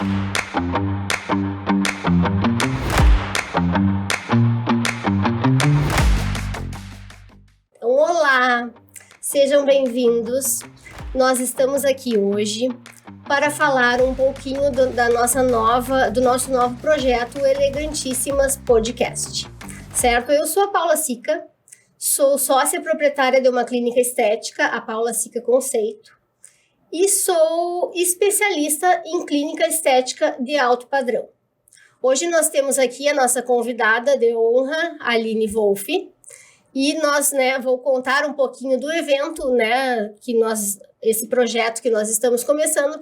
Então, olá, sejam bem-vindos. Nós estamos aqui hoje para falar um pouquinho do nosso novo projeto Elegantíssimas Podcast, certo? Eu sou a Paula Sica, sou sócia proprietária de uma clínica estética, a Paula Sica Conceito, e sou especialista em clínica estética de alto padrão. Hoje nós temos aqui a nossa convidada de honra, Aline Wolff, e nós, vou contar um pouquinho do evento, esse projeto que nós estamos começando,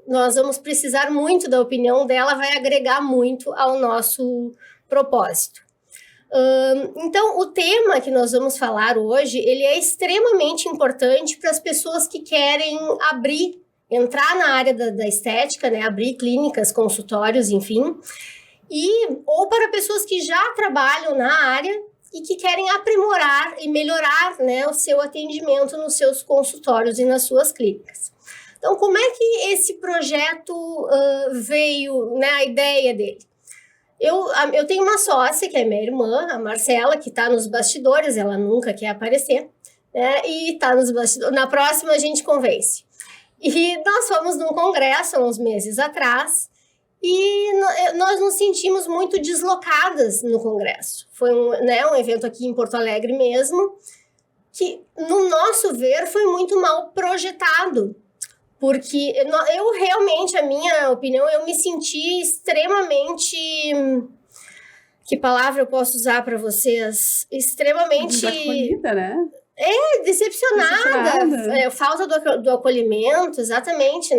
nós vamos precisar muito da opinião dela, vai agregar muito ao nosso propósito. Então, o tema que nós vamos falar hoje, ele é extremamente importante para as pessoas que querem entrar na área da estética, abrir clínicas, consultórios, enfim, ou para pessoas que já trabalham na área e que querem aprimorar e melhorar, o seu atendimento nos seus consultórios e nas suas clínicas. Então, como é que esse projeto veio, a ideia dele? Eu tenho uma sócia, que é minha irmã, a Marcela, que está nos bastidores, ela nunca quer aparecer, e está nos bastidores. Na próxima a gente convence. E nós fomos num congresso há uns meses atrás, e nós nos sentimos muito deslocadas no congresso. Foi um evento aqui em Porto Alegre mesmo, que, no nosso ver, foi muito mal projetado. Porque eu realmente, a minha opinião, eu me senti extremamente... Que palavra eu posso usar para vocês? Extremamente... Desacolhida, né? Decepcionada. Falta do acolhimento, exatamente,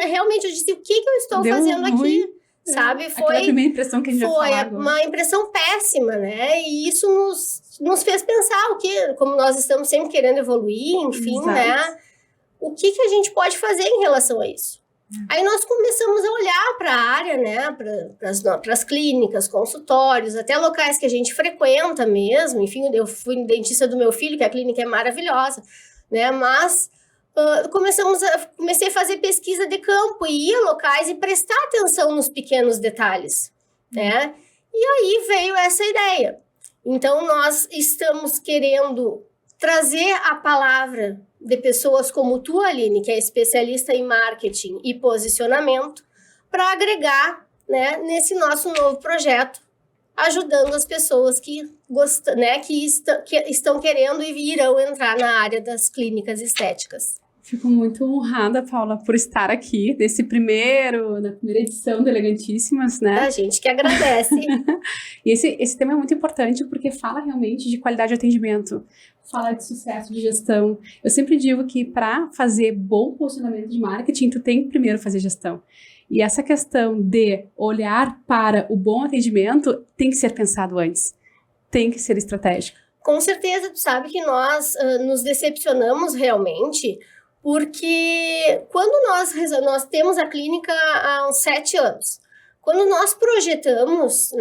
Realmente, eu disse, o que eu estou fazendo aqui? Sabe? Aquela primeira impressão que a gente já falou. Foi uma impressão péssima, E isso nos fez pensar como nós estamos sempre querendo evoluir, enfim, Exato. O que a gente pode fazer em relação a isso? Aí nós começamos a olhar para a área, para as clínicas, consultórios, até locais que a gente frequenta mesmo. Enfim, eu fui dentista do meu filho, que a clínica é maravilhosa, Mas comecei a fazer pesquisa de campo e ir a locais e prestar atenção nos pequenos detalhes, E aí veio essa ideia. Então, nós estamos querendo trazer a palavra de pessoas como tu, Aline, que é especialista em marketing e posicionamento, para agregar, nesse nosso novo projeto, ajudando as pessoas que estão querendo e irão entrar na área das clínicas estéticas. Fico muito honrada, Paula, por estar aqui na primeira edição do Elegantíssimas, A gente que agradece. E esse tema é muito importante porque fala realmente de qualidade de atendimento, fala de sucesso de gestão. Eu sempre digo que para fazer bom posicionamento de marketing, tu tem que primeiro fazer gestão. E essa questão de olhar para o bom atendimento tem que ser pensado antes, tem que ser estratégico. Com certeza, tu sabe que nós nos decepcionamos realmente, porque quando nós temos a clínica há uns 7 anos, quando nós projetamos,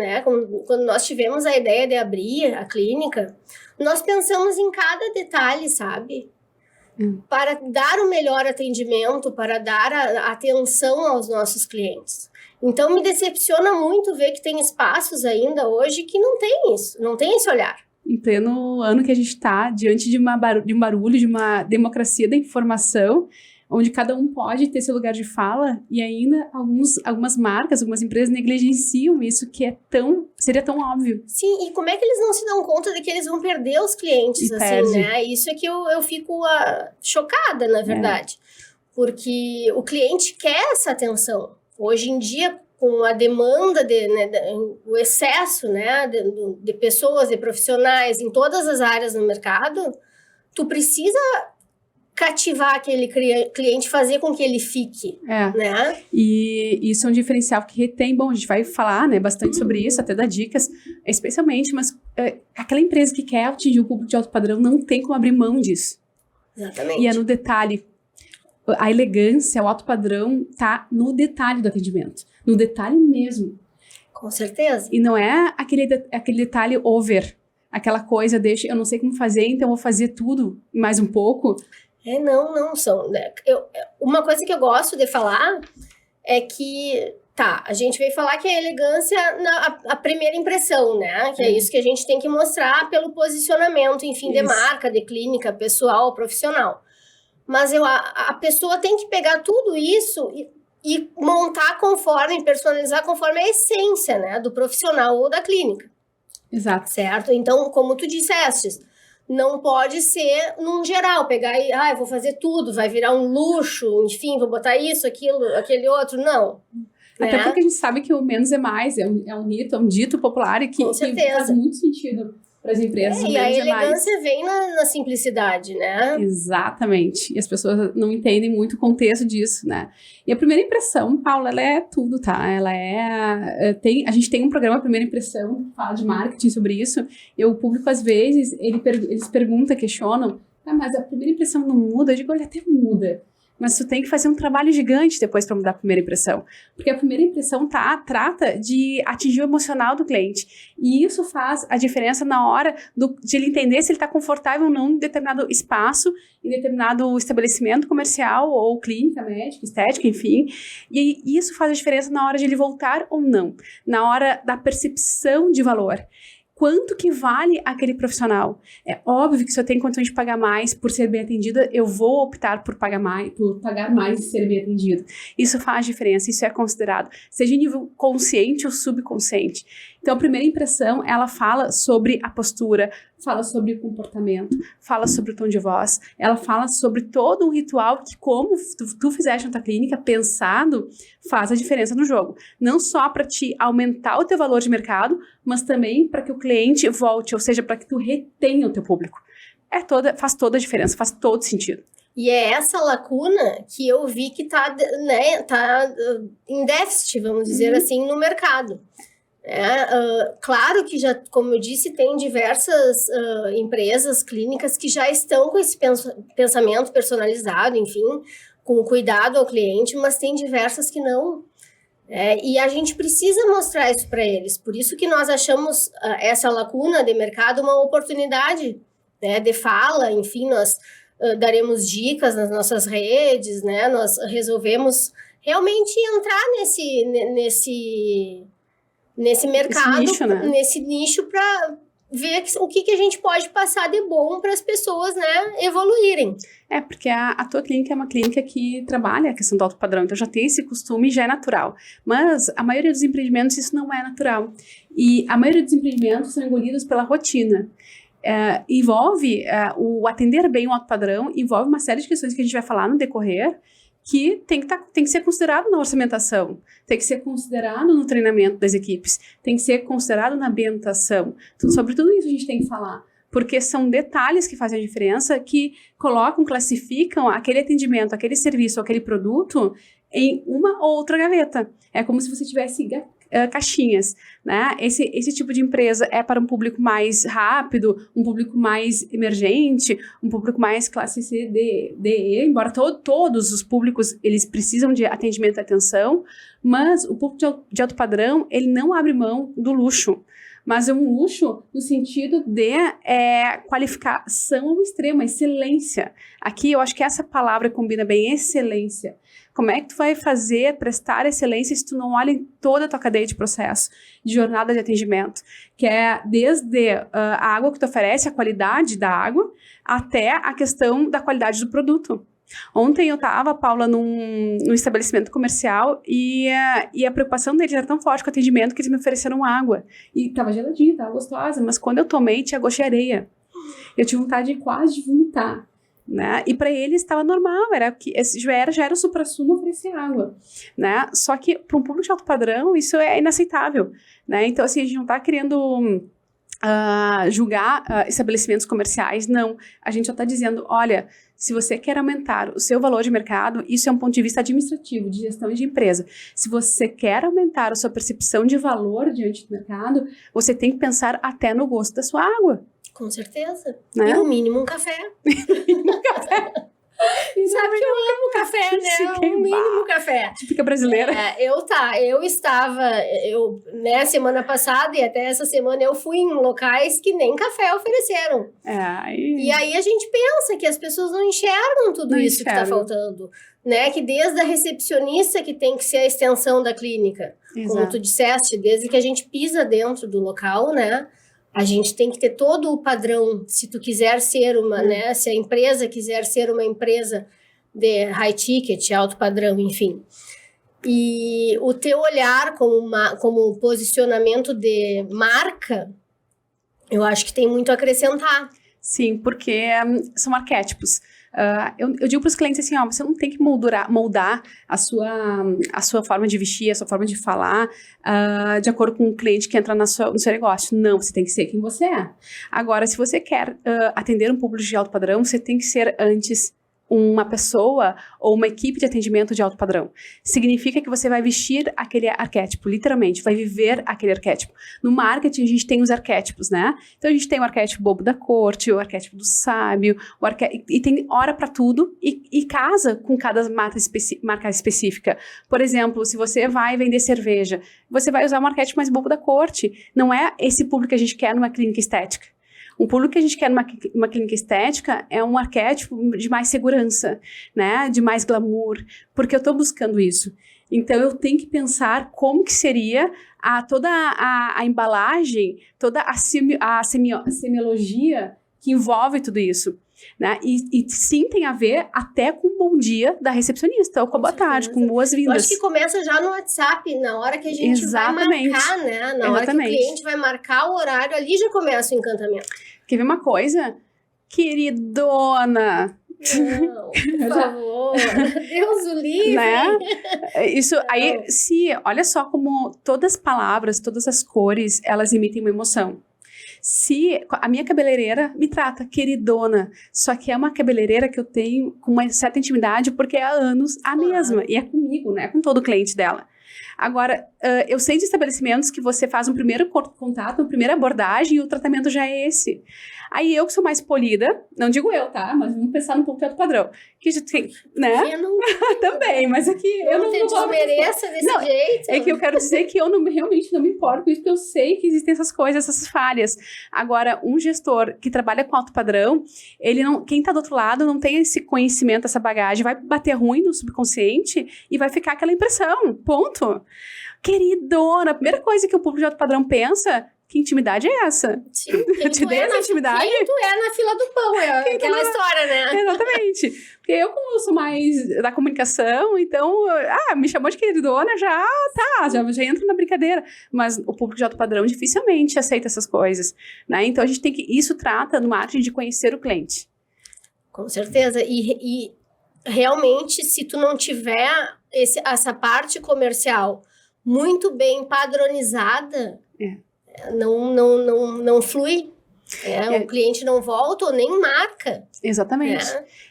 quando nós tivemos a ideia de abrir a clínica, nós pensamos em cada detalhe, sabe? Para dar o melhor atendimento, para dar a atenção aos nossos clientes. Então, me decepciona muito ver que tem espaços ainda hoje que não tem isso, não tem esse olhar. Em pleno ano que a gente está, diante de um barulho, de uma democracia da informação, onde cada um pode ter seu lugar de fala, e ainda algumas marcas, algumas empresas negligenciam isso que seria tão óbvio. Sim, e como é que eles não se dão conta de que eles vão perder os clientes, Isso é que eu fico chocada, na verdade. Porque o cliente quer essa atenção. Hoje em dia, com a demanda, o excesso, de pessoas, de profissionais em todas as áreas no mercado, tu precisa cativar aquele cliente, fazer com que ele fique, E isso é um diferencial que retém. Bom, a gente vai falar, bastante sobre isso, até dar dicas, especialmente, mas aquela empresa que quer atingir o público de alto padrão não tem como abrir mão disso. Exatamente. E é no detalhe. A elegância, o alto padrão tá no detalhe do atendimento, no detalhe mesmo. Com certeza. E não é aquele detalhe over, aquela coisa, eu não sei como fazer, então eu vou fazer tudo mais um pouco. Não são. Uma coisa que eu gosto de falar é que, a gente veio falar que a elegância, a primeira impressão, né? Que é isso que a gente tem que mostrar pelo posicionamento, enfim, de marca, de clínica, pessoal, profissional. Mas a pessoa tem que pegar tudo isso e montar conforme, personalizar conforme a essência, né? Do profissional ou da clínica. Exato. Certo? Então, como tu disseste, não pode ser num geral, pegar e, eu vou fazer tudo, vai virar um luxo, enfim, vou botar isso, aquilo, aquele outro, não. Até porque a gente sabe que o menos é mais, é um mito, é um dito popular e que faz muito sentido para as empresas. E a elegância vem na simplicidade, né? Exatamente. E as pessoas não entendem muito o contexto disso, né? E a primeira impressão, Paula, ela é tudo, tá? Ela a gente tem um programa Primeira Impressão, que fala de marketing sobre isso. E o público, às vezes, eles perguntam, questionam, mas a primeira impressão não muda? Eu digo, olha, até muda. Mas tu tem que fazer um trabalho gigante depois para mudar a primeira impressão. Porque a primeira impressão trata de atingir o emocional do cliente. E isso faz a diferença na hora de ele entender se ele está confortável ou não em determinado espaço, em determinado estabelecimento comercial ou clínica, médica, estética, enfim. E isso faz a diferença na hora de ele voltar ou não. Na hora da percepção de valor. Quanto que vale aquele profissional? É óbvio que se eu tenho condições de pagar mais por ser bem atendida, eu vou optar por pagar mais e ser bem atendido. Isso faz diferença, isso é considerado, seja em nível consciente ou subconsciente. Então, a primeira impressão, ela fala sobre a postura, fala sobre o comportamento, fala sobre o tom de voz, ela fala sobre todo um ritual que, como tu fizeste na tua clínica, pensado, faz a diferença no jogo. Não só para te aumentar o teu valor de mercado, mas também para que o cliente volte, ou seja, para que tu retenha o teu público. Faz toda a diferença, faz todo sentido. E é essa lacuna que eu vi que tá em déficit, vamos dizer assim, no mercado. Claro que já, como eu disse, tem diversas empresas, clínicas que já estão com esse pensamento personalizado, enfim, com cuidado ao cliente, mas tem diversas que não. E a gente precisa mostrar isso para eles. Por isso que nós achamos essa lacuna de mercado uma oportunidade, né, de fala. Enfim, nós daremos dicas nas nossas redes, né? Nós resolvemos realmente entrar nesse mercado, nesse nicho, para ver o que a gente pode passar de bom para as pessoas, né, evoluírem. Porque a tua clínica é uma clínica que trabalha a questão do alto padrão, então já tem esse costume e já é natural. Mas a maioria dos empreendimentos isso não é natural. E a maioria dos empreendimentos são engolidos pela rotina. Envolve o atender bem o alto padrão, envolve uma série de questões que a gente vai falar no decorrer, que tem que ser considerado na orçamentação, tem que ser considerado no treinamento das equipes, tem que ser considerado na ambientação. Então, sobre tudo isso a gente tem que falar, porque são detalhes que fazem a diferença, que classificam aquele atendimento, aquele serviço, aquele produto em uma ou outra gaveta. É como se você tivesse caixinhas, né? Esse tipo de empresa é para um público mais rápido, um público mais emergente, um público mais classe C, D, E, embora todos os públicos, eles precisam de atendimento e atenção, mas o público de alto padrão, ele não abre mão do luxo, mas é um luxo no sentido de qualificação ao extremo, excelência. Aqui eu acho que essa palavra combina bem, excelência. Como é que tu vai prestar excelência se tu não olha em toda a tua cadeia de processo, de jornada de atendimento, que é desde a água que tu oferece, a qualidade da água, até a questão da qualidade do produto. Ontem eu estava, Paula, num estabelecimento comercial e a preocupação deles era tão forte com o atendimento que eles me ofereceram água. E estava geladinha, estava gostosa, mas quando eu tomei tinha gosto de areia. Eu tive vontade quase de vomitar. Né? E para eles estava normal, já era o supra-sumo oferecer água, né? Só que para um público de alto padrão isso é inaceitável, né? Então assim, a gente não está querendo julgar estabelecimentos comerciais, não, a gente só está dizendo, olha, se você quer aumentar o seu valor de mercado, isso é um ponto de vista administrativo, de gestão e de empresa. Se você quer aumentar a sua percepção de valor diante do mercado, você tem que pensar até no gosto da sua água. Com certeza. Né? E no mínimo um café. Sabe que eu amo café, né? O mínimo café. Típica brasileira. Eu estava, semana passada e até essa semana eu fui em locais que nem café ofereceram. E aí a gente pensa que as pessoas não enxergam tudo isso que está faltando. né? Que desde a recepcionista que tem que ser a extensão da clínica. Exato. Como tu disseste, desde que a gente pisa dentro do local, né? A gente tem que ter todo o padrão. Se tu quiser ser uma, né? Se a empresa quiser ser uma empresa de high ticket, alto padrão, enfim. E o teu olhar como posicionamento de marca, eu acho que tem muito a acrescentar. Sim, porque são arquétipos. Eu digo para os clientes assim, você não tem que moldar a sua forma de vestir, a sua forma de falar, de acordo com o cliente que entra no seu negócio. Não, você tem que ser quem você é. Agora, se você quer atender um público de alto padrão, você tem que ser antes uma pessoa ou uma equipe de atendimento de alto padrão. Significa que você vai vestir aquele arquétipo, literalmente, vai viver aquele arquétipo. No marketing, a gente tem os arquétipos, né? Então, a gente tem o arquétipo bobo da corte, o arquétipo do sábio, e tem hora para tudo, e casa com cada marca específica. Por exemplo, se você vai vender cerveja, você vai usar um arquétipo mais bobo da corte. Não é esse público que a gente quer numa clínica estética. O público que a gente quer numa clínica estética é um arquétipo de mais segurança, né? De mais glamour, porque eu estou buscando isso. Então, eu tenho que pensar como que seria toda a embalagem, toda a semiologia que envolve tudo isso. Né? E sim, tem a ver até com o bom dia da recepcionista, ou com a boa tarde, com boas-vindas. Eu acho que começa já no WhatsApp, na hora que a gente vai marcar, né? Na hora que o cliente vai marcar o horário, ali já começa o encantamento. Quer ver uma coisa? Queridona! Não, por favor, Deus o livre! Né? Isso aí, olha só como todas as palavras, todas as cores, elas emitem uma emoção. Se a minha cabeleireira me trata queridona, só que é uma cabeleireira que eu tenho com uma certa intimidade, porque é há anos a mesma, e é comigo, né? Com todo cliente dela. Agora, eu sei de estabelecimentos que você faz um primeiro contato, uma primeira abordagem, e o tratamento já é esse. Aí eu que sou mais polida, não digo eu, tá? Mas vamos pensar num pouco alto padrão. Que já tem, né? Eu não... Também, mas aqui eu não te desmereça desse jeito. É que eu quero dizer que eu realmente não me importo com isso, porque eu sei que existem essas coisas, essas falhas. Agora, um gestor que trabalha com alto padrão, quem tá do outro lado não tem esse conhecimento, essa bagagem, vai bater ruim no subconsciente e vai ficar aquela impressão, ponto. Queridona, a primeira coisa que o público de alto padrão pensa... Que intimidade é essa? Sim, eu te dei essa intimidade? Quem tu é na fila do pão, aquela história, né? Exatamente. Porque eu, como eu sou mais da comunicação, então, me chamou de queridona, já entra na brincadeira. Mas o público de alto padrão dificilmente aceita essas coisas, né? Então, isso trata no marketing de conhecer o cliente. Com certeza. E realmente, se tu não tiver essa parte comercial muito bem padronizada... Não flui. O cliente não volta ou nem marca. Exatamente.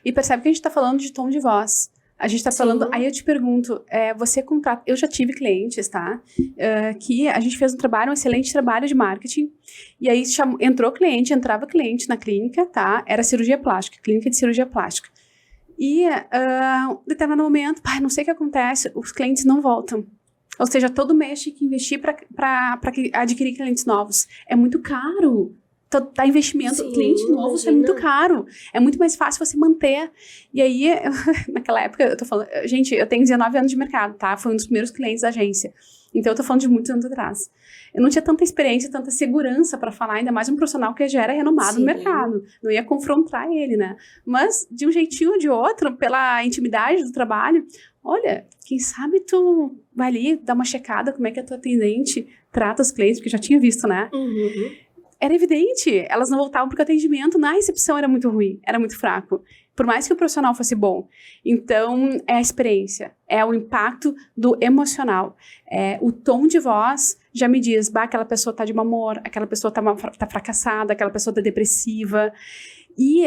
E percebe que a gente está falando de tom de voz. A gente está falando... Aí eu te pergunto, você contrata... Eu já tive clientes, tá? Que a gente fez um excelente trabalho de marketing. E aí entrava cliente na clínica, tá? Era cirurgia plástica, clínica de cirurgia plástica. E em determinado momento, não sei o que acontece, os clientes não voltam. Ou seja, todo mês tem que investir para adquirir clientes novos. É muito caro. Tá investimento, cliente novo, isso é muito caro. É muito mais fácil você manter. E aí, naquela época, eu tô falando... Gente, eu tenho 19 anos de mercado, tá? Foi um dos primeiros clientes da agência. Então, eu tô falando de muitos anos atrás. Eu não tinha tanta experiência, tanta segurança para falar, ainda mais um profissional que já era renomado no mercado. Não ia confrontar ele, né? Mas, de um jeitinho ou de outro, pela intimidade do trabalho... Olha, quem sabe tu vai ali dar uma checada como é que a tua atendente trata os clientes, porque eu já tinha visto, né? Uhum. Era evidente, elas não voltavam porque o atendimento na recepção era muito ruim, era muito fraco. Por mais que o profissional fosse bom. Então, é a experiência, é o impacto do emocional. O tom de voz já me diz, aquela pessoa tá de mau humor, aquela pessoa tá fracassada, aquela pessoa tá depressiva. E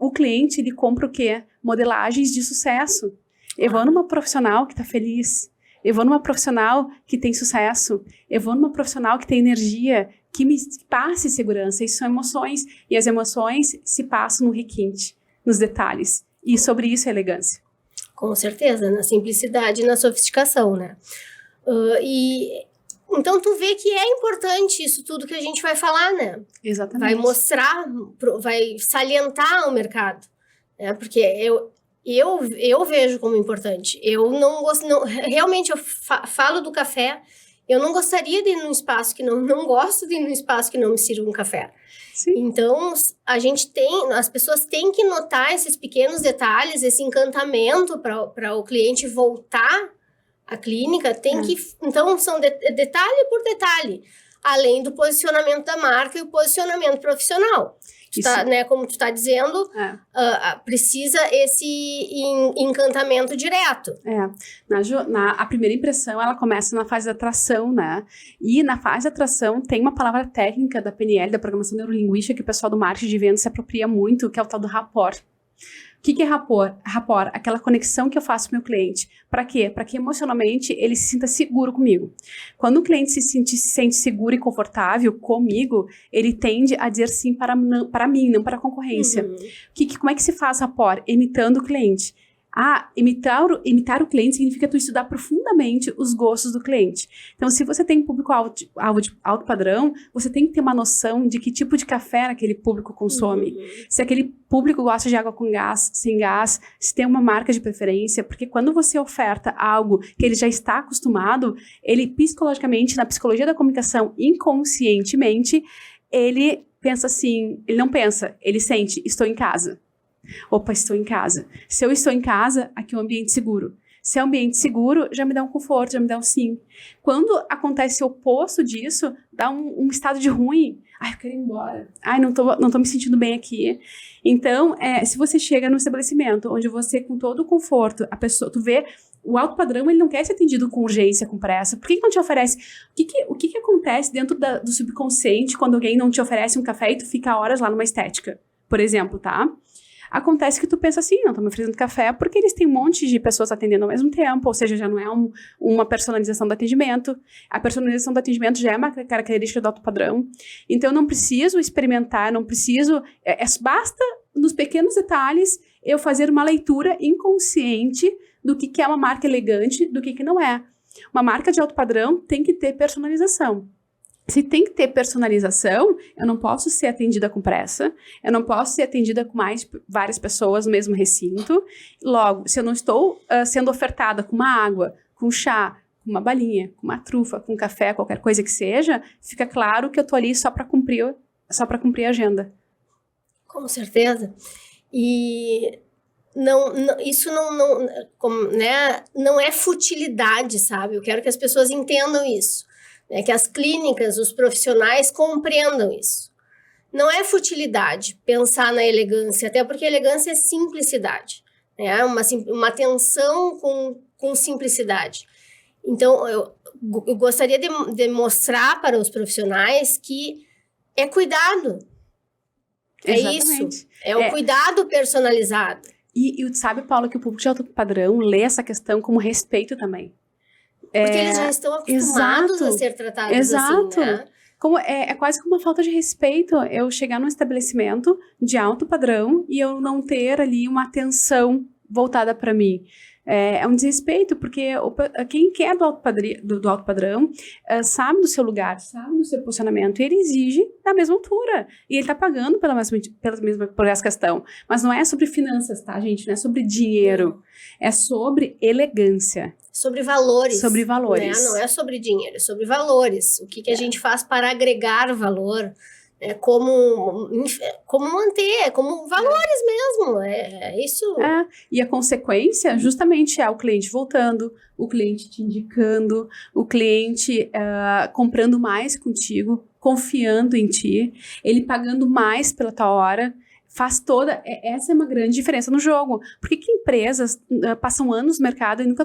o cliente, ele compra o quê? Modelagens de sucesso. Eu vou numa profissional que tá feliz. Eu vou numa profissional que tem sucesso. Eu vou numa profissional que tem energia, que me passe segurança. Isso são emoções. E as emoções se passam no requinte, nos detalhes. E sobre isso é elegância. Com certeza, na simplicidade e na sofisticação, né? Então, tu vê que é importante isso tudo que a gente vai falar, né? Exatamente. Vai mostrar, vai salientar o mercado. Né? Porque eu vejo como importante. Eu não gosto, realmente eu falo do café, eu não gostaria de ir num espaço que não gosto de ir num espaço que não me sirva um café. Sim. Então, as pessoas têm que notar esses pequenos detalhes, esse encantamento para o cliente voltar à clínica, então são detalhe por detalhe, além do posicionamento da marca e o posicionamento profissional. Como tu está dizendo, precisa esse encantamento direto. A primeira impressão, ela começa na fase da atração, né? E na fase da atração tem uma palavra técnica da PNL, da Programação Neurolinguística, que o pessoal do marketing de vendas se apropria muito, que é o tal do rapport. O que é rapport? Rapport, aquela conexão que eu faço com o meu cliente. Para quê? Para que emocionalmente ele se sinta seguro comigo. Quando o cliente se sente seguro e confortável comigo, ele tende a dizer sim para mim, não para a concorrência. Como é que se faz rapport? Imitando o cliente. Imitar o cliente significa tu estudar profundamente os gostos do cliente. Então, se você tem um público-alvo de alto padrão, você tem que ter uma noção de que tipo de café aquele público consome. Se aquele público gosta de água com gás, sem gás, se tem uma marca de preferência, porque quando você oferta algo que ele já está acostumado, ele psicologicamente, na psicologia da comunicação, inconscientemente, ele pensa assim, ele não pensa, ele sente, estou em casa. Opa, estou em casa. Se eu estou em casa, aqui é um ambiente seguro. Se é um ambiente seguro, já me dá um conforto, já me dá um sim. Quando acontece o oposto disso, dá um estado de ruim. Ai, eu quero ir embora. Ai, não tô me sentindo bem aqui. Então, se você chega num estabelecimento onde você, com todo o conforto, a pessoa, tu vê, o alto padrão, ele não quer ser atendido com urgência, com pressa. Por que não te oferece? O que acontece dentro do subconsciente quando alguém não te oferece um café e tu fica horas lá numa estética? Por exemplo, tá? Acontece que tu pensa assim, não, estão me oferecendo café porque eles têm um monte de pessoas atendendo ao mesmo tempo, ou seja, já não é uma personalização do atendimento. A personalização do atendimento já é uma característica do alto padrão. Então, eu não preciso experimentar, basta, nos pequenos detalhes, eu fazer uma leitura inconsciente do que é uma marca elegante, do que não é. Uma marca de alto padrão tem que ter personalização. Se tem que ter personalização, eu não posso ser atendida com pressa, eu não posso ser atendida com várias pessoas no mesmo recinto. Logo, se eu não estou sendo ofertada com uma água, com chá, com uma balinha, com uma trufa, com café, qualquer coisa que seja, fica claro que eu estou ali só para cumprir a agenda. Com certeza. E isso não é futilidade, sabe? Eu quero que as pessoas entendam isso. Que as clínicas, os profissionais compreendam isso. Não é futilidade pensar na elegância, até porque elegância é simplicidade, né? Uma atenção com simplicidade. Então, eu gostaria de mostrar para os profissionais que é cuidado. Exatamente. Isso. É o cuidado personalizado. E sabe, Paula, que o público de alto padrão lê essa questão como respeito também. Porque eles já estão acostumados a ser tratados assim, né? É quase que uma falta de respeito eu chegar num estabelecimento de alto padrão e eu não ter ali uma atenção voltada para mim. É um desrespeito, porque quem quer do alto padrão sabe do seu lugar, sabe do seu posicionamento, e ele exige da mesma altura. E ele está pagando por essa questão. Mas não é sobre finanças, tá, gente? Não é sobre dinheiro. É sobre elegância. Sobre valores. Sobre valores. Né? Não é sobre dinheiro, é sobre valores. O que a gente faz para agregar valor. Como manter, como valores mesmo, isso. E a consequência justamente é o cliente voltando, o cliente te indicando, o cliente comprando mais contigo, confiando em ti, ele pagando mais pela tua hora. Essa é uma grande diferença no jogo. Por que empresas passam anos no mercado e nunca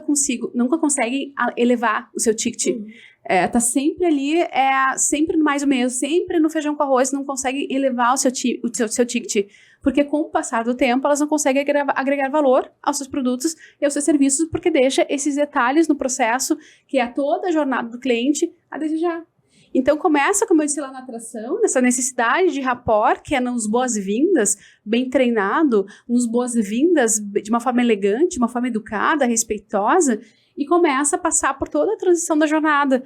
conseguem elevar o seu ticket? Tá sempre ali, sempre no mais ou menos, sempre no feijão com arroz, não consegue elevar o seu ticket. Porque com o passar do tempo, elas não conseguem agregar valor aos seus produtos e aos seus serviços, porque deixa esses detalhes no processo, que é toda a jornada do cliente, a desejar. Então, começa, como eu disse lá na atração, nessa necessidade de rapport, que é nos boas-vindas, bem treinado, nos boas-vindas de uma forma elegante, de uma forma educada, respeitosa, e começa a passar por toda a transição da jornada,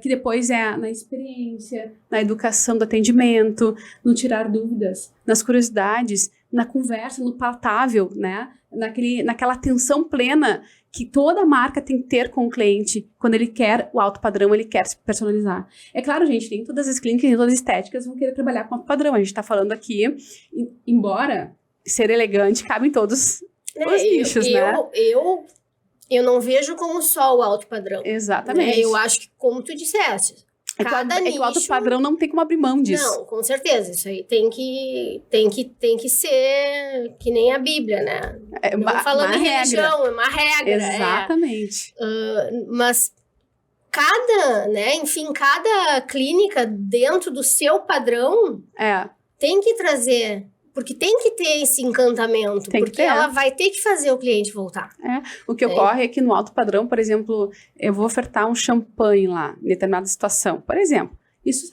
que depois é na experiência, na educação do atendimento, no tirar dúvidas, nas curiosidades, na conversa, no palatável, né? Naquela atenção plena que toda marca tem que ter com o cliente quando ele quer o alto padrão, ele quer se personalizar. É claro, gente, nem todas as clínicas, nem todas as estéticas vão querer trabalhar com alto padrão. A gente tá falando aqui, embora ser elegante cabe em todos os nichos, né? Eu não vejo como só o alto padrão. Exatamente. Né? Eu acho que, como tu disseste, cada nicho... que o alto padrão não tem como abrir mão disso. Não, com certeza. Isso aí tem que ser que nem a Bíblia, né? Não falando em religião, é uma regra. Exatamente. Mas cada clínica dentro do seu padrão tem que trazer... Porque tem que ter esse encantamento, porque ela vai ter que fazer o cliente voltar. O que ocorre é que no alto padrão, por exemplo, eu vou ofertar um champanhe lá, em determinada situação, por exemplo. Isso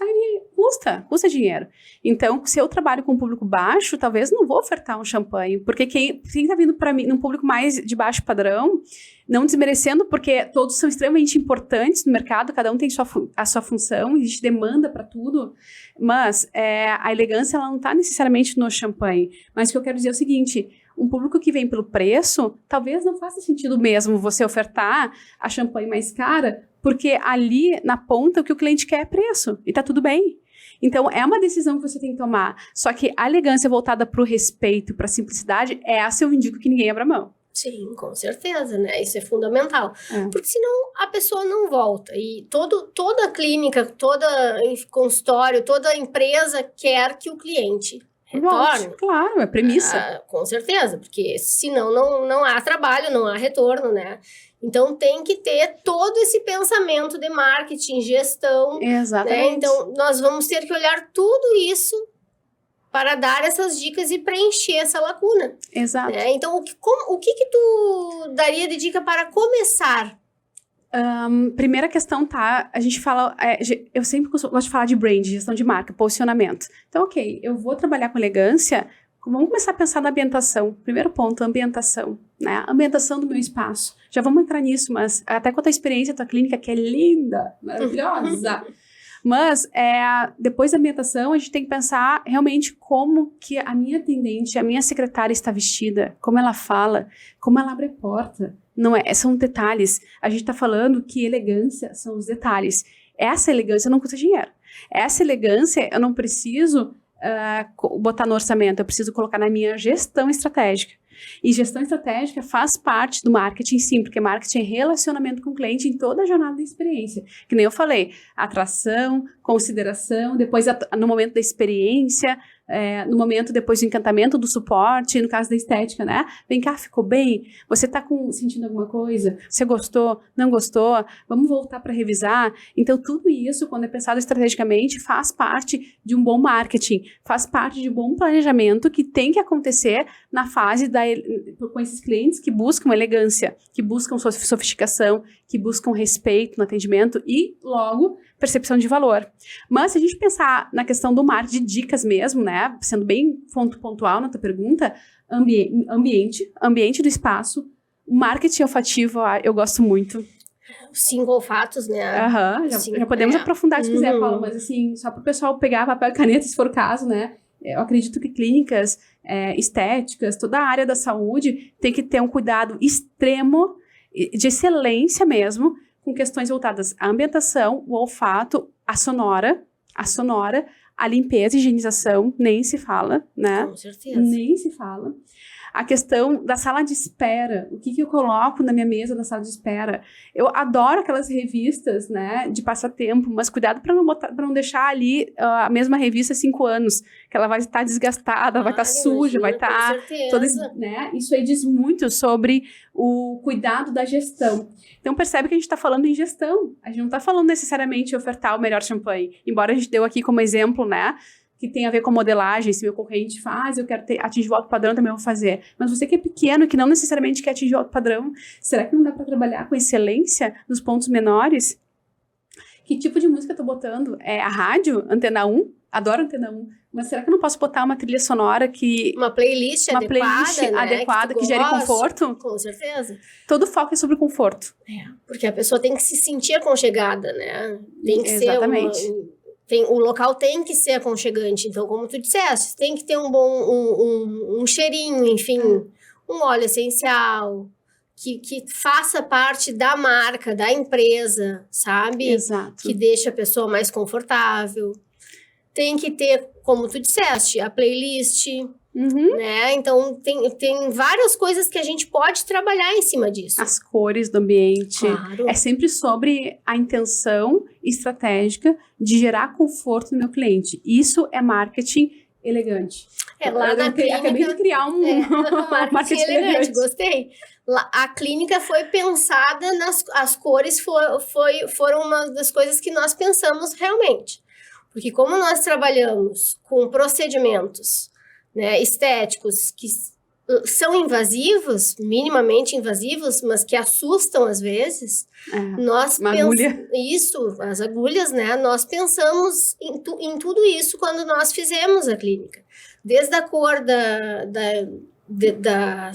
custa dinheiro. Então, se eu trabalho com um público baixo, talvez não vou ofertar um champanhe, porque quem está vindo para mim num público mais de baixo padrão, não desmerecendo, porque todos são extremamente importantes no mercado, cada um tem a sua função, existe demanda para tudo, mas a elegância ela não está necessariamente no champanhe. Mas o que eu quero dizer é o seguinte, um público que vem pelo preço, talvez não faça sentido mesmo você ofertar a champanhe mais cara, porque ali na ponta o que o cliente quer é preço, e tá tudo bem. Então, é uma decisão que você tem que tomar. Só que a elegância voltada para o respeito, para a simplicidade, essa eu indico que ninguém abra mão. Sim, com certeza, né? Isso é fundamental. Porque senão a pessoa não volta. E toda clínica, todo consultório, toda empresa quer que o cliente retorne. Claro, é premissa. Com certeza, porque senão não há trabalho, não há retorno, né? Então, tem que ter todo esse pensamento de marketing, gestão. Exatamente. Né? Então, nós vamos ter que olhar tudo isso para dar essas dicas e preencher essa lacuna. Exato. Né? Então, o que tu daria de dica para começar? Primeira questão, a gente fala, eu sempre gosto de falar de brand, gestão de marca, posicionamento. Então, ok, eu vou trabalhar com elegância, vamos começar a pensar na ambientação. Primeiro ponto, ambientação, né? Ambientação do meu espaço. Já vamos entrar nisso, mas até com a tua experiência, a tua clínica, que é linda, maravilhosa. Mas, depois da ambientação, a gente tem que pensar realmente como que a minha atendente, a minha secretária está vestida, como ela fala, como ela abre a porta. São detalhes. A gente está falando que elegância são os detalhes. Essa elegância não custa dinheiro. Essa elegância eu não preciso botar no orçamento, eu preciso colocar na minha gestão estratégica. E gestão estratégica faz parte do marketing, sim, porque marketing é relacionamento com o cliente em toda a jornada da experiência. Que nem eu falei, atração, consideração, depois no momento da experiência, no momento depois do encantamento, do suporte, no caso da estética, né? Vem cá, ficou bem? Você tá sentindo alguma coisa? Você gostou? Não gostou? Vamos voltar para revisar? Então, tudo isso, quando é pensado estrategicamente, faz parte de um bom marketing, faz parte de um bom planejamento que tem que acontecer na fase com esses clientes que buscam elegância, que buscam sofisticação, que buscam respeito no atendimento e, logo, percepção de valor. Mas, se a gente pensar na questão do marketing, de dicas mesmo, né, sendo bem pontual na tua pergunta, ambiente do espaço, marketing olfativo, eu gosto muito. 5 olfatos, né? Já podemos aprofundar se quiser, Paula, mas assim, só para o pessoal pegar papel e caneta, se for o caso, né? Eu acredito que clínicas estéticas, toda a área da saúde tem que ter um cuidado extremo, de excelência mesmo, com questões voltadas à ambientação, o olfato, a sonora, a limpeza e higienização, nem se fala, né? Com certeza. Nem se fala. A questão da sala de espera, o que eu coloco na minha mesa na sala de espera. Eu adoro aquelas revistas, né, de passatempo, mas cuidado para não deixar ali a mesma revista 5 anos, que ela vai estar desgastada, vai estar suja, vai estar toda, né? Isso aí diz muito sobre o cuidado da gestão. Então percebe que a gente está falando em gestão, a gente não está falando necessariamente em ofertar o melhor champanhe, embora a gente deu aqui como exemplo, né, que tem a ver com modelagem, se meu concorrente faz, eu quero atingir o alto padrão, também vou fazer. Mas você que é pequeno e que não necessariamente quer atingir o alto padrão, será que não dá para trabalhar com excelência nos pontos menores? Que tipo de música eu tô botando? A rádio? Antena 1? Adoro Antena 1. Mas será que eu não posso botar uma trilha sonora que... Uma playlist adequada, que gere conforto? Com certeza. Todo foco é sobre conforto. Porque a pessoa tem que se sentir aconchegada, né? Tem que Exatamente. ser O local tem que ser aconchegante. Então, como tu disseste, tem que ter um cheirinho, enfim, um óleo essencial, que faça parte da marca, da empresa, sabe? Exato. Que deixa a pessoa mais confortável. Tem que ter, como tu disseste, a playlist, né? Então, tem várias coisas que a gente pode trabalhar em cima disso. As cores do ambiente. Claro. É sempre sobre a intenção estratégica de gerar conforto no meu cliente. Isso é marketing elegante. Lá na clínica... Acabei de criar marketing elegante. Gostei. A clínica foi pensada, as cores foram uma das coisas que nós pensamos realmente. Porque como nós trabalhamos com procedimentos, né, estéticos que são invasivos, minimamente invasivos, mas que assustam às vezes, nós agulha. Isso, as agulhas, né? Nós pensamos em tudo isso quando nós fizemos a clínica. Desde a cor da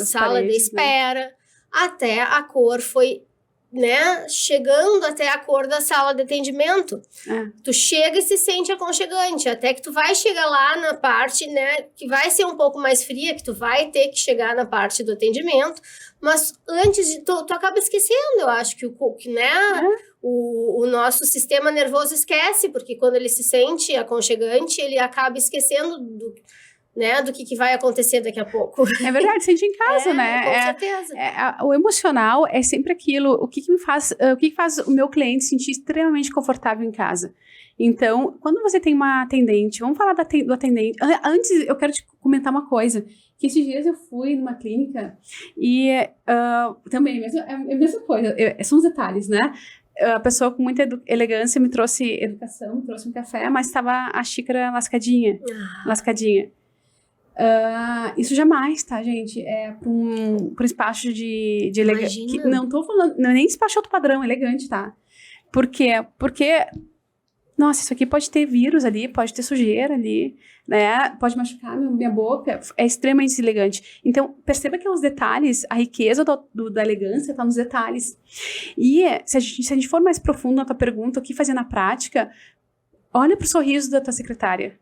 sala paredes, de espera, né? Até a cor foi, né, chegando até a cor da sala de atendimento. Tu chega e se sente aconchegante, até que tu vai chegar lá na parte, né, que vai ser um pouco mais fria, que tu vai ter que chegar na parte do atendimento, mas antes de tu acaba esquecendo, eu acho que o nosso sistema nervoso esquece, porque quando ele se sente aconchegante, ele acaba esquecendo do que vai acontecer daqui a pouco. É verdade, sente em casa, né? Com certeza. O emocional é sempre aquilo, o que faz o meu cliente sentir extremamente confortável em casa. Então, quando você tem uma atendente, vamos falar do atendente. Antes, eu quero te comentar uma coisa, que esses dias eu fui numa clínica e também é a mesma coisa, são os detalhes, né? A pessoa com muita elegância me trouxe educação, me trouxe um café, mas estava a xícara lascadinha. Isso jamais, tá, gente? É para um despacho de elegância. Não tô falando, não é nem despacho alto padrão, elegante, tá? Por quê? Porque, nossa, isso aqui pode ter vírus ali, pode ter sujeira ali, né? Pode machucar minha boca. É extremamente deselegante. Então, perceba que os detalhes, a riqueza da elegância tá nos detalhes. E se a gente for mais profundo na tua pergunta, o que fazer na prática, olha pro sorriso da tua secretária.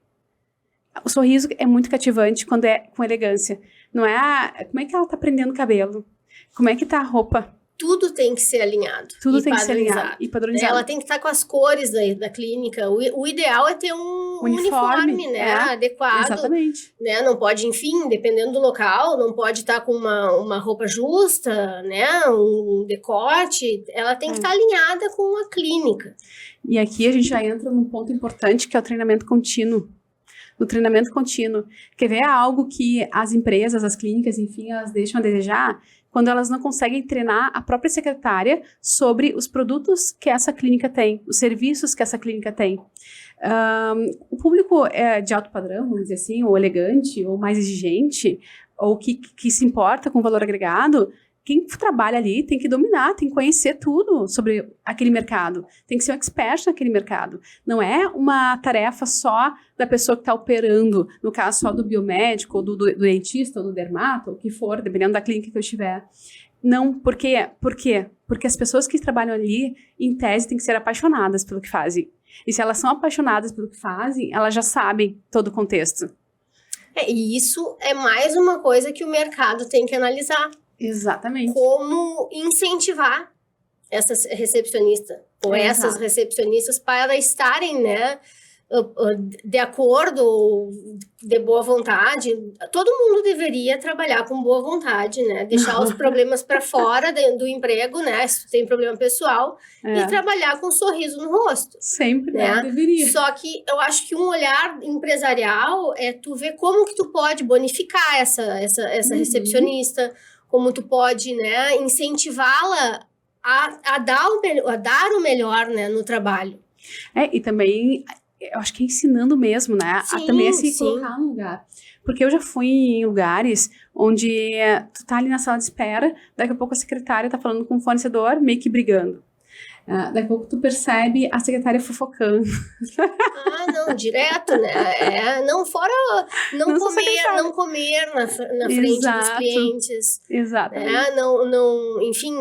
O sorriso é muito cativante quando é com elegância. Não é, como é que ela tá prendendo o cabelo? Como é que tá a roupa? Tudo tem que ser alinhado. Tudo tem que ser alinhado e padronizado. Ela tem que estar com as cores da clínica. O ideal é ter um uniforme, né? Adequado. Exatamente. Né? Não pode, enfim, dependendo do local, não pode estar com uma roupa justa, né? Um decote. Ela tem que estar alinhada com a clínica. E aqui a gente já entra num ponto importante, que é o treinamento contínuo. No treinamento contínuo. Quer ver algo que as empresas, as clínicas, enfim, elas deixam a desejar quando elas não conseguem treinar a própria secretária sobre os produtos que essa clínica tem, os serviços que essa clínica tem. O público de alto padrão, vamos dizer assim, ou elegante, ou mais exigente, ou que se importa com valor agregado, quem trabalha ali tem que dominar, tem que conhecer tudo sobre aquele mercado. Tem que ser um expert naquele mercado. Não é uma tarefa só da pessoa que está operando, no caso só do biomédico, ou do dentista, ou do dermato, ou o que for, dependendo da clínica que eu estiver. Não, por quê? Por quê? Porque as pessoas que trabalham ali, em tese, têm que ser apaixonadas pelo que fazem. E se elas são apaixonadas pelo que fazem, elas já sabem todo o contexto. E isso é mais uma coisa que o mercado tem que analisar. Exatamente. Como incentivar essas recepcionistas ou essas recepcionistas para estarem, né, de acordo, de boa vontade. Todo mundo deveria trabalhar com boa vontade, né? Deixar os problemas para fora do emprego, né? Se tu tem problema pessoal, e trabalhar com um sorriso no rosto. Sempre, né? Deveria. Só que eu acho que um olhar empresarial é tu ver como que tu pode bonificar essa recepcionista, como tu pode, né, incentivá-la a dar o melhor, né, no trabalho. E também, eu acho que é ensinando mesmo, né, sim, a também se colocar no lugar. Porque eu já fui em lugares onde tu tá ali na sala de espera, daqui a pouco a secretária tá falando com o fornecedor, meio que brigando. Daqui a pouco tu percebe a secretária fofocando. Não, direto, né? Não comer na frente dos clientes. Exatamente. Né? Não, enfim,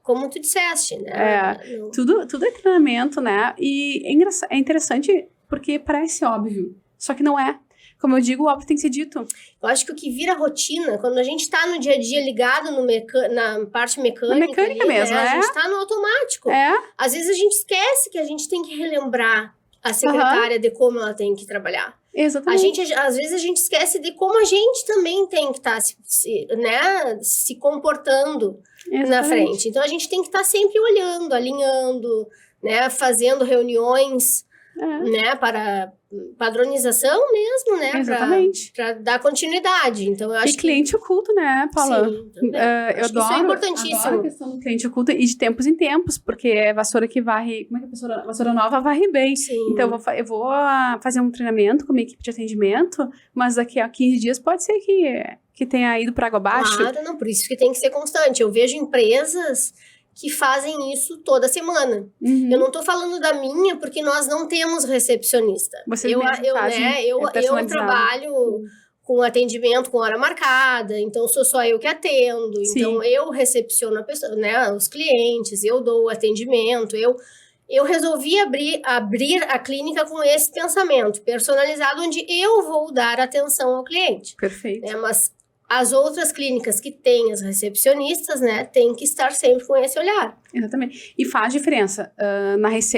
como tu disseste, né? Tudo é treinamento, né? E é interessante porque parece óbvio, só que não é. Como eu digo, o óbvio tem que ser dito. Eu acho que o que vira rotina, quando a gente tá no dia a dia ligado na parte mecânica. Na mecânica ali, mesmo, né? A gente tá no automático. Às vezes a gente esquece que a gente tem que relembrar a secretária de como ela tem que trabalhar. Exatamente. Às vezes a gente esquece de como a gente também tem que estar se comportando na frente. Então a gente tem que estar sempre olhando, alinhando, né? Fazendo reuniões, né? Para padronização mesmo, né? Exatamente. Para dar continuidade. Então, eu acho cliente oculto, né, Paula? Sim, também. Eu adoro, isso é importantíssimo. Adoro a questão do cliente oculto e de tempos em tempos, porque é vassoura que varre... Como é que a vassoura nova varre bem? Sim. Então, eu vou fazer um treinamento com a minha equipe de atendimento, mas daqui a 15 dias pode ser que tenha ido para água abaixo. Claro, não, por isso que tem que ser constante. Eu vejo empresas que fazem isso toda semana. Eu não tô falando da minha, porque nós não temos recepcionista. Eu trabalho com atendimento com hora marcada, então sou só eu que atendo. Sim. Então eu recepciono a pessoa, né, os clientes, eu dou o atendimento, eu resolvi abrir a clínica com esse pensamento personalizado, onde eu vou dar atenção ao cliente. Perfeito. Né, mas as outras clínicas que têm as recepcionistas, né, tem que estar sempre com esse olhar. Exatamente. E faz diferença.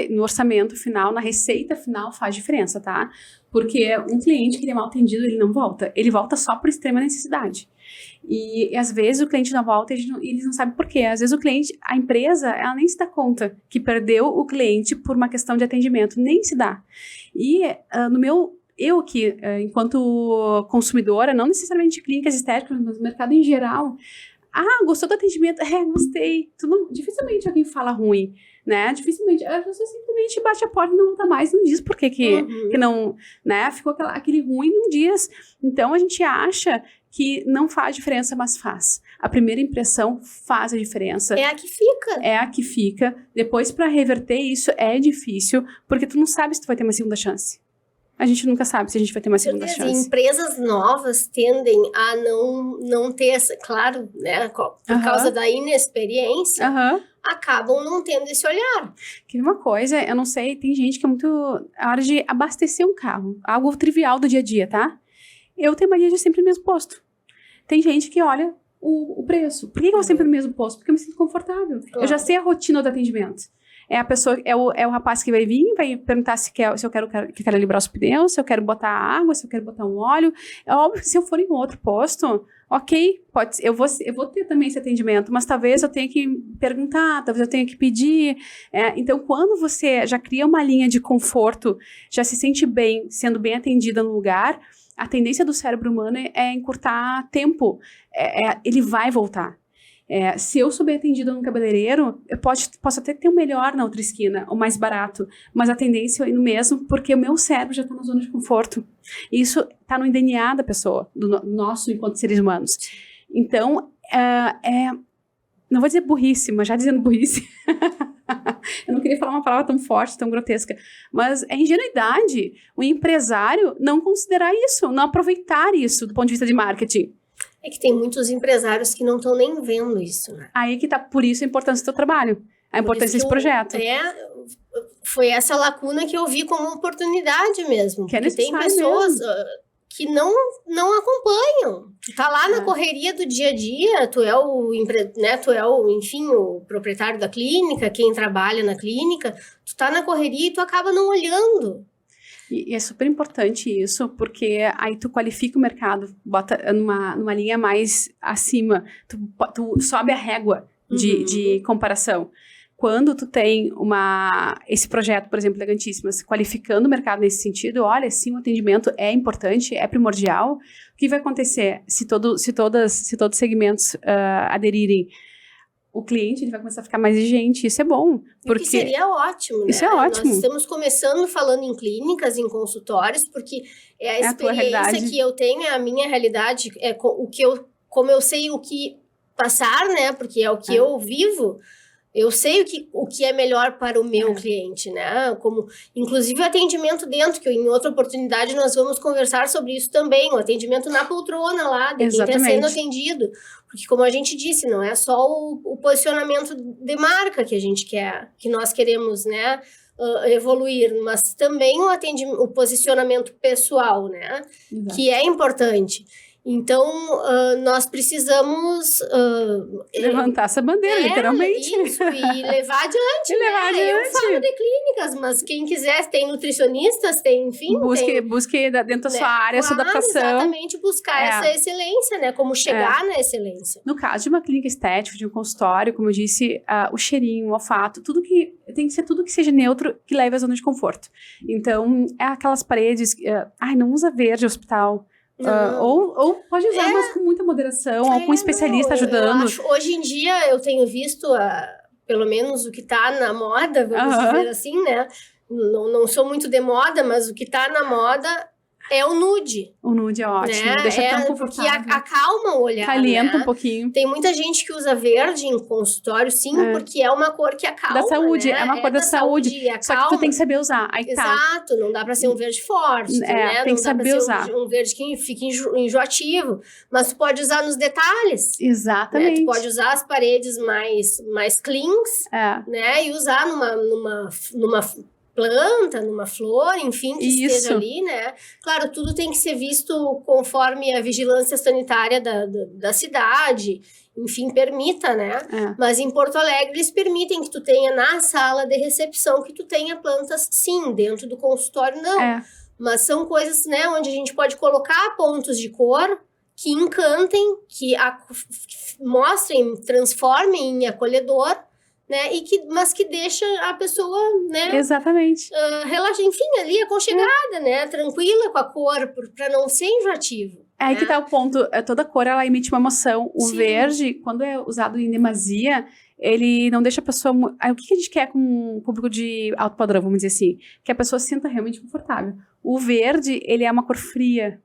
No orçamento final, na receita final, faz diferença, tá? Porque um cliente que é mal atendido, ele não volta. Ele volta só por extrema necessidade. E às vezes o cliente não volta e eles não sabem por quê. Às vezes a empresa, ela nem se dá conta que perdeu o cliente por uma questão de atendimento. Nem se dá. E eu aqui, enquanto consumidora, não necessariamente de clínicas estéticas, mas no mercado em geral, gostou do atendimento? Gostei. Dificilmente alguém fala ruim, né? Dificilmente. A pessoa simplesmente bate a porta e não volta mais, não diz por que não, né? Ficou aquele ruim, não diz. Então, a gente acha que não faz diferença, mas faz. A primeira impressão faz a diferença. É a que fica. É a que fica. Depois, para reverter isso, é difícil, porque tu não sabe se tu vai ter uma segunda chance. A gente nunca sabe se a gente vai ter uma segunda chance. Empresas novas tendem a não ter essa, claro, né, por causa da inexperiência, acabam não tendo esse olhar. Que uma coisa, eu não sei, tem gente que é muito... A hora de abastecer um carro, algo trivial do dia a dia, tá? Eu tenho mania de ir sempre no mesmo posto. Tem gente que olha o preço. Por que eu vou sempre no mesmo posto? Porque eu me sinto confortável. Eu já sei a rotina do atendimento. É a pessoa, é o rapaz que vai vir, vai perguntar se eu quero calibrar os pneus, se eu quero botar água, se eu quero botar um óleo. É óbvio que se eu for em um outro posto, ok, eu vou ter também esse atendimento, mas talvez eu tenha que perguntar, talvez eu tenha que pedir. Então, quando você já cria uma linha de conforto, já se sente bem, sendo bem atendida no lugar, a tendência do cérebro humano é encurtar tempo. Ele vai voltar. Se eu sou bem atendida no cabeleireiro, eu posso até ter o melhor na outra esquina, o mais barato, mas a tendência é ir no mesmo, porque o meu cérebro já está na zona de conforto. E isso está no DNA da pessoa, do nosso enquanto seres humanos. Então, não vou dizer burrice, mas já dizendo burrice, eu não queria falar uma palavra tão forte, tão grotesca, mas é ingenuidade o empresário não considerar isso, não aproveitar isso do ponto de vista de marketing. É que tem muitos empresários que não estão nem vendo isso, né? Aí que tá, por isso a importância do teu trabalho, a importância desse projeto. Foi essa lacuna que eu vi como oportunidade mesmo. Que porque tem pessoas que não acompanham. Tu tá lá na correria do dia a dia, tu é enfim, o proprietário da clínica, quem trabalha na clínica, tu tá na correria e tu acaba não olhando. E é super importante isso, porque aí tu qualifica o mercado, bota numa linha mais acima, tu sobe a régua de comparação. Quando tu tem esse projeto, por exemplo, Elegantíssimas, qualificando o mercado nesse sentido, olha, sim, o atendimento é importante, é primordial. O que vai acontecer se todos os segmentos aderirem? O cliente ele vai começar a ficar mais exigente, isso é bom. Porque que seria ótimo, né? Isso é ótimo. Nós estamos começando falando em clínicas, em consultórios, porque a experiência que eu tenho, a minha realidade, como eu sei o que passar, né? Porque é o que eu vivo, eu sei o que é melhor para o meu cliente, né? Como, inclusive, o atendimento dentro, que em outra oportunidade nós vamos conversar sobre isso também, o atendimento na poltrona lá, de quem está sendo atendido. Porque, como a gente disse, não é só o posicionamento de marca que a gente quer, que nós queremos, né? evoluir, mas também o posicionamento pessoal, né? Exato. Que é importante. Então, nós precisamos... levantar essa bandeira, literalmente. Isso, e levar adiante, Eu falo de clínicas, mas quem quiser, tem nutricionistas, tem, enfim... Busque dentro da sua área, sua adaptação. Exatamente, buscar essa excelência, né? Como chegar na excelência. No caso de uma clínica estética, de um consultório, como eu disse, o cheirinho, o olfato, tem que ser tudo que seja neutro, que leve à zona de conforto. Então, aquelas paredes... não usa verde hospital. Ou pode usar, mas com muita moderação, ou com um especialista ajudando. Eu acho, hoje em dia, eu tenho visto, pelo menos o que tá na moda, vamos dizer assim, né? Não sou muito de moda, mas o que tá na moda é o nude. O nude é ótimo, né? Deixa tão confortável. Porque acalma o olhar, calienta um pouquinho. Tem muita gente que usa verde em consultório, sim, porque é uma cor que acalma, da saúde, né? é uma cor da saúde. Só que tu tem que saber usar. Aí Exato, não dá pra ser um verde forte, né? Tem que saber usar. Um verde que fique enjoativo, mas tu pode usar nos detalhes. Exatamente. Né? Tu pode usar as paredes mais cleans, né? E usar numa planta, numa flor, enfim, que esteja ali, né? Claro, tudo tem que ser visto conforme a vigilância sanitária da cidade, enfim, permita, né? Mas em Porto Alegre eles permitem que tu tenha na sala de recepção, que tu tenha plantas, sim, dentro do consultório, não. Mas são coisas, né, onde a gente pode colocar pontos de cor que encantem, que mostrem, transformem em acolhedor, né? Mas que deixa a pessoa, né? Exatamente. Relaxa, enfim, ali aconchegada, né? Tranquila com a cor, para não ser enjoativo. Aí que tá o ponto. Toda cor, ela emite uma emoção. O verde, quando é usado em demasia, ele não deixa a pessoa... O que a gente quer com um público de alto padrão, vamos dizer assim? Que a pessoa se sinta realmente confortável. O verde, ele é uma cor fria.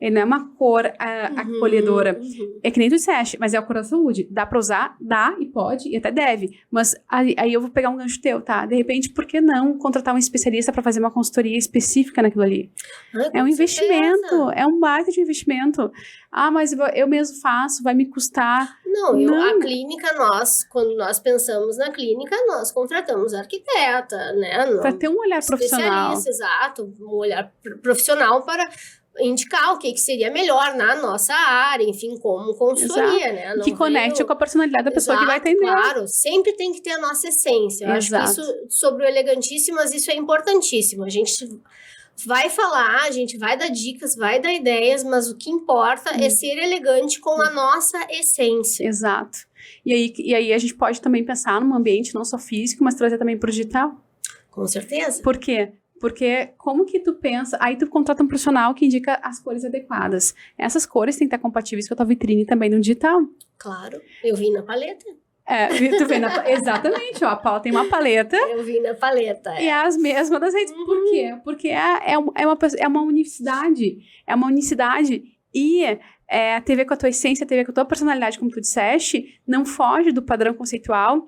Ele não é uma cor acolhedora. É que nem tu disseste, mas é a cor da saúde. Dá pra usar? Dá e pode, e até deve. Mas aí eu vou pegar um gancho teu, tá? De repente, por que não contratar um especialista pra fazer uma consultoria específica naquilo ali? É um investimento, é um baita de investimento. Mas eu mesmo faço, vai me custar. Não. A clínica, quando nós pensamos na clínica, nós contratamos arquiteta, né? Pra ter um olhar profissional. Exato, um olhar profissional para indicar o que seria melhor na nossa área, enfim, como consultoria, né? Que conecte com a personalidade da pessoa que vai atender. Claro, sempre tem que ter a nossa essência. Eu acho que isso, sobre o Elegantíssimas, isso é importantíssimo. A gente vai falar, a gente vai dar dicas, vai dar ideias, mas o que importa é ser elegante com a nossa essência. Exato. E aí a gente pode também pensar num ambiente não só físico, mas trazer também para o digital. Com certeza. Por quê? Porque como que tu pensa... Aí tu contrata um profissional que indica as cores adequadas. Essas cores têm que estar compatíveis com a tua vitrine também no digital. Claro, eu vi na paleta. Tu vê exatamente, a Paula tem uma paleta. Eu vi na paleta. E é as mesmas das redes. Por quê? Porque é uma unicidade. É uma unicidade. E a TV com a tua essência, a TV com a tua personalidade, como tu disseste, não foge do padrão conceitual.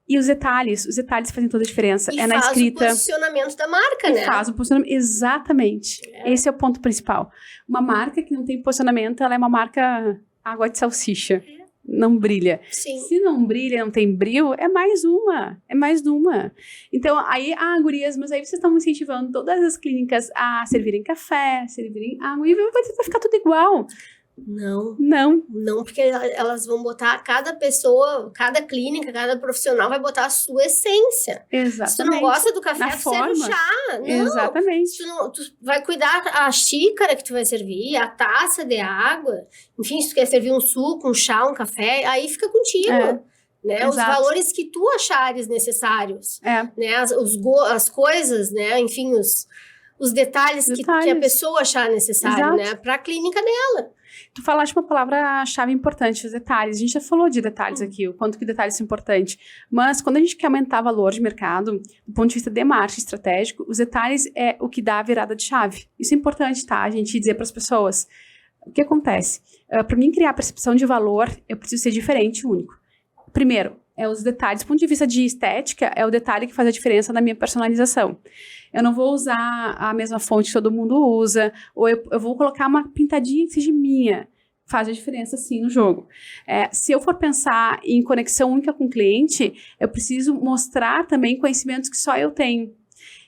E os detalhes fazem toda a diferença. E na escrita. Faz o posicionamento da marca, né? Faz o posicionamento, exatamente. Esse é o ponto principal. Uma marca que não tem posicionamento, ela é uma marca água de salsicha. Não brilha. Sim. Se não brilha, não tem brilho, é mais uma. Então, aí, gurias, mas aí vocês estão incentivando todas as clínicas a servirem café, servirem água, e vai ficar tudo igual. Não, porque elas vão botar, cada pessoa, cada clínica, cada profissional vai botar a sua essência. Exatamente. Se tu não gosta do café, tu serve o chá. Não. Exatamente. Tu vai cuidar a xícara que tu vai servir, a taça de água. Enfim, se tu quer servir um suco, um chá, um café, aí fica contigo. Né? Os valores que tu achares necessários. Né? As coisas, né? Enfim, os detalhes. Que a pessoa achar necessário, né? Para a clínica dela. Tu falaste uma palavra-chave importante, os detalhes. A gente já falou de detalhes aqui, o quanto que detalhes são importantes. Mas quando a gente quer aumentar valor de mercado, do ponto de vista de marketing estratégico, os detalhes é o que dá a virada de chave. Isso é importante, tá? A gente dizer para as pessoas. O que acontece? Para mim criar percepção de valor, eu preciso ser diferente e único. Primeiro, os detalhes. Do ponto de vista de estética, é o detalhe que faz a diferença na minha personalização. Eu não vou usar a mesma fonte que todo mundo usa, ou eu vou colocar uma pintadinha que seja minha. Faz a diferença, sim, no jogo. Se eu for pensar em conexão única com o cliente, eu preciso mostrar também conhecimentos que só eu tenho.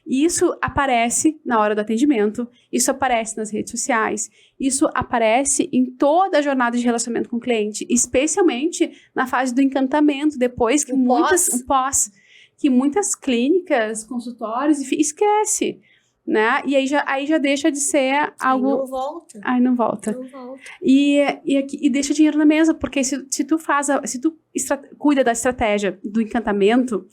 E isso aparece na hora do atendimento, isso aparece nas redes sociais, isso aparece em toda a jornada de relacionamento com o cliente, especialmente na fase do encantamento, depois que que muitas clínicas, consultórios, enfim, esquece, né? E aí já deixa de ser algo... Aí não volta. E deixa dinheiro na mesa, porque se tu cuida da estratégia do encantamento,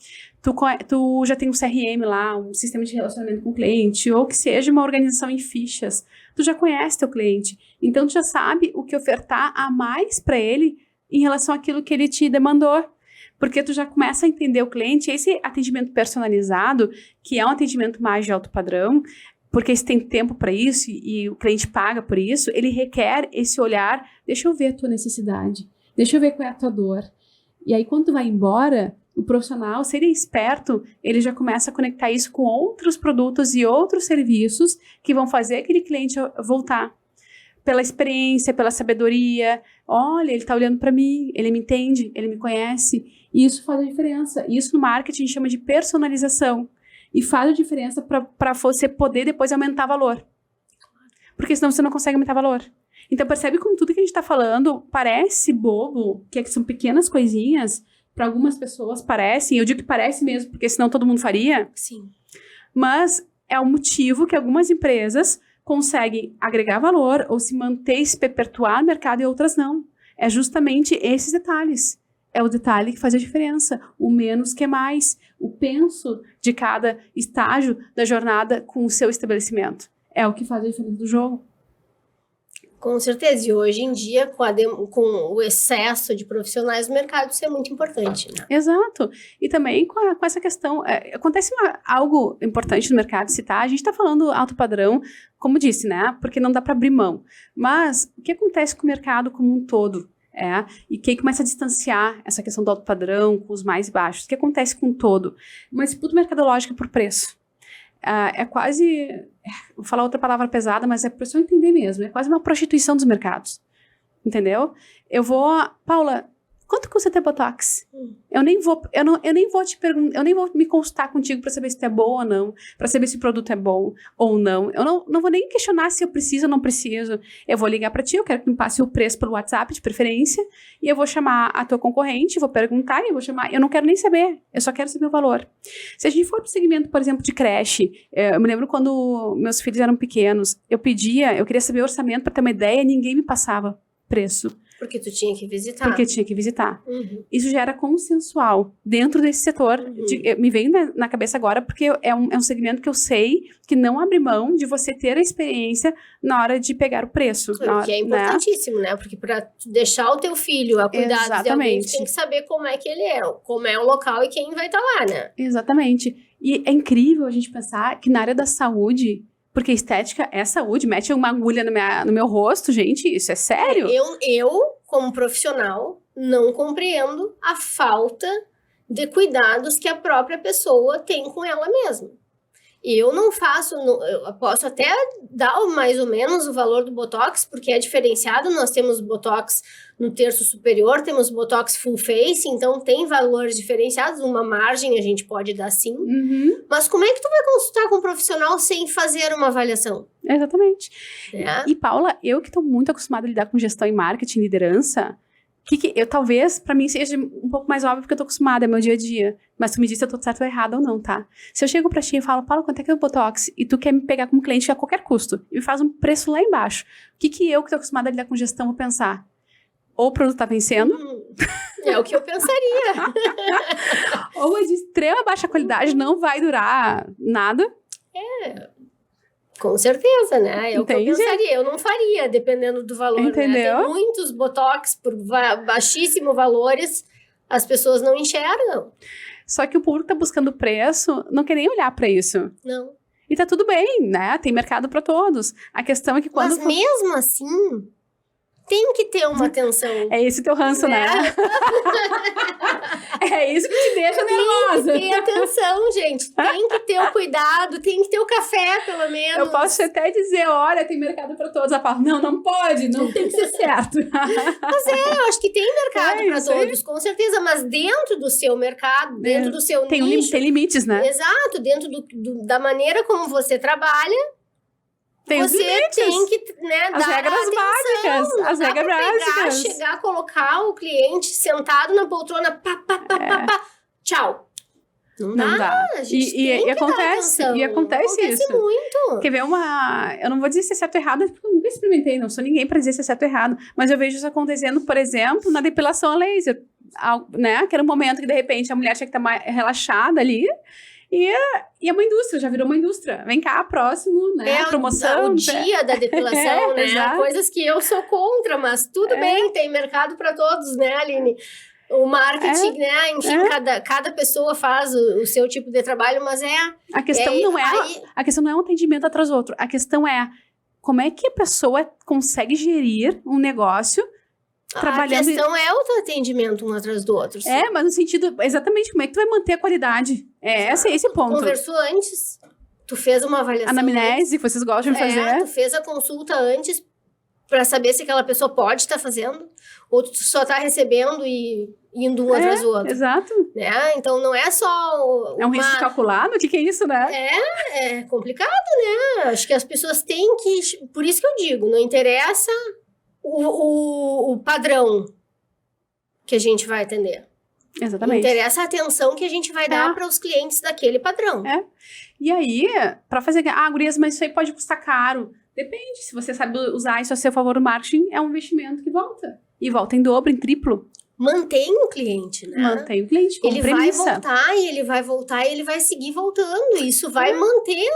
tu já tem um CRM lá, um sistema de relacionamento com o cliente, ou que seja uma organização em fichas, tu já conhece teu cliente, então tu já sabe o que ofertar a mais para ele em relação àquilo que ele te demandou. Porque tu já começa a entender o cliente, esse atendimento personalizado, que é um atendimento mais de alto padrão, porque se tem tempo para isso e o cliente paga por isso, ele requer esse olhar, deixa eu ver a tua necessidade, deixa eu ver qual é a tua dor. E aí quando tu vai embora, o profissional, se ele é esperto, ele já começa a conectar isso com outros produtos e outros serviços que vão fazer aquele cliente voltar. Pela experiência, pela sabedoria. Olha, ele está olhando para mim, ele me entende, ele me conhece. E isso faz a diferença. Isso no marketing a gente chama de personalização. E faz a diferença para você poder depois aumentar valor. Porque senão você não consegue aumentar valor. Então percebe como tudo que a gente está falando parece bobo, que são pequenas coisinhas. Para algumas pessoas parecem, eu digo que parece mesmo, porque senão todo mundo faria. Sim. Mas é o motivo que algumas empresas conseguem agregar valor ou se manter e se perpetuar no mercado e outras não. É justamente esses detalhes. É o detalhe que faz a diferença. O menos que é mais. O penso de cada estágio da jornada com o seu estabelecimento. É o que faz a diferença do jogo. Com certeza. E hoje em dia, com o excesso de profissionais no mercado, isso é muito importante, né? Exato. E também com essa questão... acontece algo importante no mercado citar. A gente está falando alto padrão, como disse, né? Porque não dá para abrir mão. Mas o que acontece com o mercado como um todo? E quem começa a distanciar essa questão do alto padrão com os mais baixos? O que acontece com o todo? Uma disputa mercadológica por preço. É quase... Vou falar outra palavra pesada, mas é para você entender mesmo. É quase uma prostituição dos mercados. Entendeu? Paula, quanto custa ter Botox? Eu nem vou te perguntar, eu nem vou me consultar contigo para saber se tu é bom ou não, para saber se o produto é bom ou não. Eu não vou nem questionar se eu preciso ou não preciso. Eu vou ligar para ti, eu quero que me passe o preço pelo WhatsApp, de preferência, e eu vou chamar a tua concorrente, vou perguntar e eu vou chamar. Eu não quero nem saber, eu só quero saber o valor. Se a gente for para o segmento, por exemplo, de creche, eu me lembro quando meus filhos eram pequenos, eu queria saber o orçamento para ter uma ideia, ninguém me passava preço. Porque tu tinha que visitar. Porque tinha que visitar. Isso já era consensual dentro desse setor. Me veio na cabeça agora, porque é um segmento que eu sei que não abre mão de você ter a experiência na hora de pegar o preço. Que é importantíssimo, né? Porque para deixar o teu filho a cuidar de alguém, tu tem que saber como é que ele é, como é o local e quem vai estar lá, né? Exatamente. E é incrível a gente pensar que na área da saúde... Porque estética é saúde, mete uma agulha no meu rosto, gente, isso é sério? Eu, como profissional, não compreendo a falta de cuidados que a própria pessoa tem com ela mesma. Eu não faço, eu posso até dar mais ou menos o valor do Botox, porque é diferenciado, nós temos Botox no terço superior, temos Botox full face, então tem valores diferenciados, uma margem a gente pode dar sim, mas como é que tu vai consultar com um profissional sem fazer uma avaliação? Exatamente. E Paula, eu que estou muito acostumada a lidar com gestão e marketing, liderança, talvez para mim seja um pouco mais óbvio porque eu tô acostumada, é meu dia a dia. Mas tu me disse se eu tô certo ou errado ou não, tá? Se eu chego pra ti e falo, Paula, quanto é que é o Botox? E tu quer me pegar como cliente a qualquer custo e me faz um preço lá embaixo. O que eu que tô acostumada a lidar com gestão vou pensar? Ou o produto tá vencendo. É o que eu pensaria. Ou é de extrema baixa qualidade, não vai durar nada. Com certeza, né? É o que eu pensaria. Eu não faria, dependendo do valor. Entendeu? Né? Tem muitos Botox por baixíssimos valores, as pessoas não enxergam. Só que o público tá buscando preço, não quer nem olhar pra isso. Não. E tá tudo bem, né? Tem mercado pra todos. A questão é que quando... Mas mesmo assim, tem que ter uma atenção. É esse teu ranço, né? É isso que te deixa nervosa. Tem que ter atenção, gente. Tem que ter o cuidado, tem que ter o café, pelo menos. Eu posso até dizer, olha, tem mercado para todos. A Paula, não pode, não tem que ser certo. Mas eu acho que tem mercado para todos, com certeza. Mas dentro do seu mercado, dentro do seu nicho... Tem limites, né? Exato, dentro da maneira como você trabalha, você tem que, né, as dar regras básicas, as regras básicas. Chegar, colocar o cliente sentado na poltrona, pá, tchau. Não dá. A gente tem que acontece, dar atenção. Acontece isso. Muito. Quer ver eu não vou dizer se é certo ou errado, porque eu nunca experimentei, não sou ninguém para dizer se é certo ou errado, mas eu vejo isso acontecendo, por exemplo, na depilação a laser, né? Que era um momento que, de repente, a mulher tinha que estar mais relaxada ali. E é uma indústria, já virou uma indústria. Vem cá, próximo, né? Promoção. O dia da depilação, né? Exato. Coisas que eu sou contra, mas tudo bem, tem mercado para todos, né, Aline? O marketing, né? Enfim, cada pessoa faz o seu tipo de trabalho, mas a questão a questão não é um atendimento atrás do outro. A questão é como é que a pessoa consegue gerir um negócio trabalhando... A questão é o atendimento um atrás do outro. Sim. Mas no sentido, exatamente, como é que tu vai manter a qualidade? Esse ponto. Tu conversou antes, tu fez uma avaliação. Anamnese, que vocês gostam de fazer. Tu fez a consulta antes para saber se aquela pessoa pode estar fazendo, ou tu só tá recebendo e indo um atrás do outro. Exato. Né? Então não é só... É um risco calculado? O que é isso, né? É complicado, né? Acho que as pessoas têm que... Por isso que eu digo, não interessa... O padrão que a gente vai atender. Exatamente. Interessa a atenção que a gente vai dar para os clientes daquele padrão. E aí, para fazer... gurias, mas isso aí pode custar caro. Depende. Se você sabe usar isso a seu favor, o marketing é um investimento que volta. E volta em dobro, em triplo. Mantém o cliente, né? Mantém o cliente, como premissa. Ele vai voltar e ele vai seguir voltando. Isso vai manter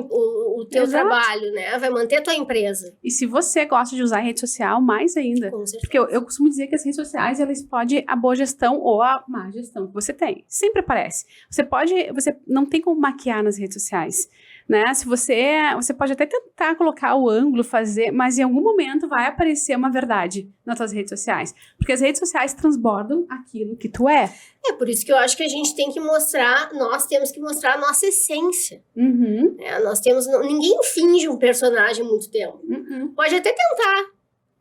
o teu trabalho, né? Vai manter a tua empresa. E se você gosta de usar rede social, mais ainda. Com certeza. Porque eu costumo dizer que as redes sociais, elas podem a boa gestão ou a má gestão que você tem. Sempre aparece. Você não tem como maquiar nas redes sociais. Né? Se você pode até tentar colocar o ângulo, fazer, mas em algum momento vai aparecer uma verdade nas suas redes sociais. Porque as redes sociais transbordam aquilo que tu é. É por isso que eu acho que a gente tem que mostrar, nós temos que mostrar a nossa essência. Uhum. Ninguém finge um personagem muito tempo. Uhum. Pode até tentar.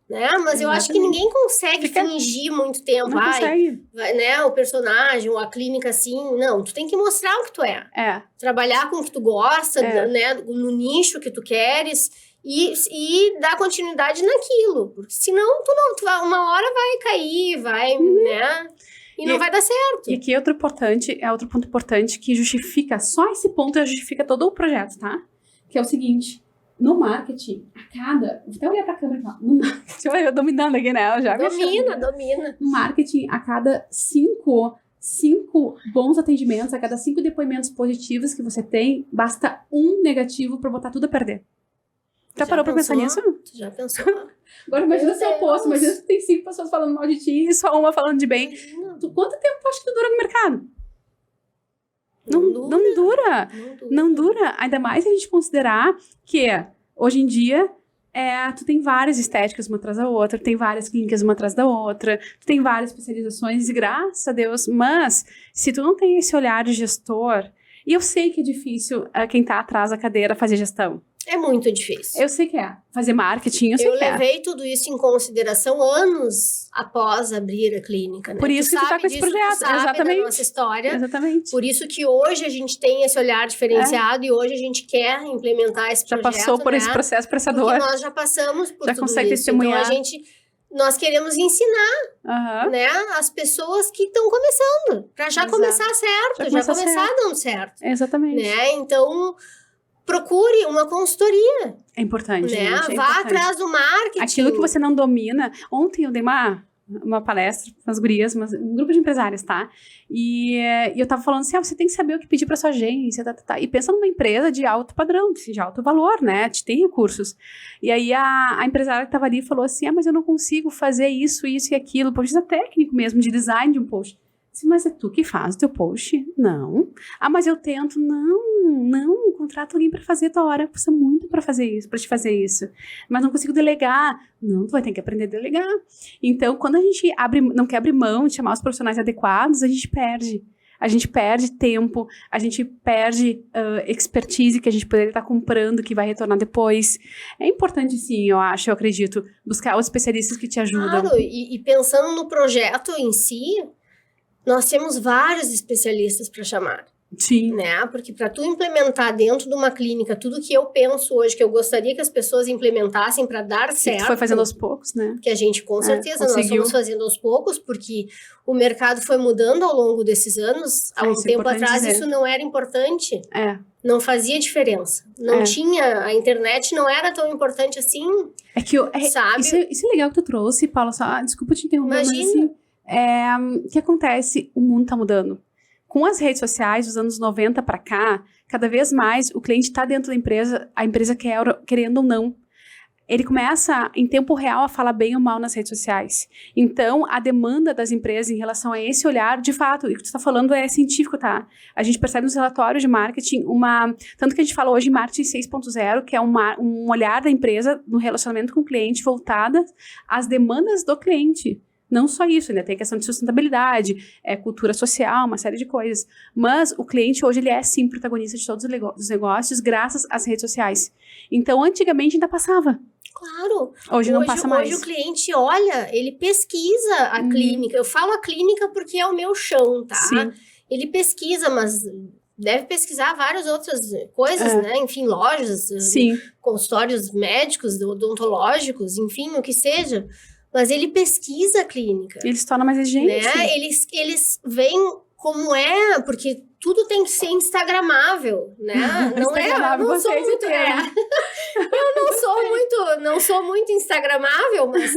Né? Mas exatamente. Eu acho que ninguém consegue fingir muito tempo. Não consegue. Né? O personagem, ou a clínica assim. Não, tu tem que mostrar o que tu é. Trabalhar com o que tu gosta, né? No nicho que tu queres e dar continuidade naquilo. Porque senão uma hora vai cair, né? E não vai dar certo. E aqui é outro ponto importante que justifica, só esse ponto justifica todo o projeto, tá? Que é o seguinte... No marketing, vou até olhar pra câmera e falar, no marketing, eu dominando aqui, né? Domina. No marketing, a cada 5 bons atendimentos, a cada 5 depoimentos positivos que você tem, basta um negativo pra botar tudo a perder. Já parou pra pensar nisso? Tu já pensou? Agora imagina se é o oposto, imagina se tem 5 pessoas falando mal de ti e só uma falando de bem. Quanto tempo tu acha que tu dura no mercado? Não dura. Ainda mais se a gente considerar que hoje em dia tu tem várias estéticas uma atrás da outra, tem várias clínicas uma atrás da outra, tu tem várias especializações, e graças a Deus, mas se tu não tem esse olhar de gestor, e eu sei que é difícil quem tá atrás da cadeira fazer gestão. É muito difícil. Eu sei que é. Fazer marketing, eu sei que é. Eu levei tudo isso em consideração anos após abrir a clínica, né? Por isso que tu tá com esse projeto. Exatamente. Da nossa história. Exatamente. Por isso que hoje a gente tem esse olhar diferenciado e hoje a gente quer implementar esse projeto. Já passou por esse processo, por essa dor. Porque nós já passamos por tudo consegue isso. testemunhar. Então nós queremos ensinar, né, as pessoas que estão começando, para já começar certo, já começar dando certo. Exatamente. Né? Então, procure uma consultoria. É importante, né? Gente, Vá atrás do marketing. Aquilo que você não domina. Ontem eu dei uma palestra para as gurias, um grupo de empresários, tá? E eu tava falando assim, você tem que saber o que pedir para sua agência, e pensa numa empresa de alto padrão, de alto valor, né? Tem recursos. E aí a empresária que tava ali falou assim, mas eu não consigo fazer isso e aquilo, precisa técnico mesmo, de design de um post. Mas é tu que faz o teu post? Não. Mas eu tento. Não. não, contrata alguém para fazer a tua hora, custa muito para fazer isso, para te fazer isso. Mas não consigo delegar. Não, tu vai ter que aprender a delegar. Então, quando a gente não quer abrir mão de chamar os profissionais adequados, a gente perde. A gente perde tempo, a gente perde expertise que a gente poderia estar comprando, que vai retornar depois. É importante, sim, eu acredito, buscar os especialistas que te ajudam. Claro, e pensando no projeto em si, nós temos vários especialistas para chamar. Sim. Né? Porque para tu implementar dentro de uma clínica tudo que eu penso hoje, que eu gostaria que as pessoas implementassem para dar certo. Tu foi fazendo aos poucos, né? Que a gente, com certeza, nós estamos fazendo aos poucos, porque o mercado foi mudando ao longo desses anos. Há um tempo atrás isso não era importante. Não fazia diferença. Não tinha, a internet não era tão importante assim. Sabe? Isso é legal que tu trouxe, Paula, só, desculpa te interromper, Imagina. Mas assim, o que acontece? O mundo tá mudando. Com as redes sociais dos anos 90 para cá, cada vez mais o cliente está dentro da empresa, a empresa quer, querendo ou não. Ele começa, em tempo real, a falar bem ou mal nas redes sociais. Então, a demanda das empresas em relação a esse olhar, de fato, e o que tu está falando é científico, tá? A gente percebe nos relatórios de marketing tanto que a gente fala hoje em marketing 6.0, que é um olhar da empresa no relacionamento com o cliente voltada às demandas do cliente. Não só isso, ainda tem a questão de sustentabilidade, cultura social, uma série de coisas. Mas o cliente hoje, ele é sim protagonista de todos os negócios, graças às redes sociais. Então, antigamente ainda passava. Claro. Hoje não passa mais. Hoje o cliente olha, ele pesquisa a clínica. Eu falo a clínica porque é o meu chão, tá? Sim. Ele pesquisa, mas deve pesquisar várias outras coisas, né? Enfim, lojas, consultórios médicos, odontológicos, enfim, o que seja. Mas ele pesquisa a clínica. Ele se torna mais exigente. Né? Eles veem como é, porque tudo tem que ser instagramável, né? Não é, eu não sou muito, eu não sou muito instagramável, mas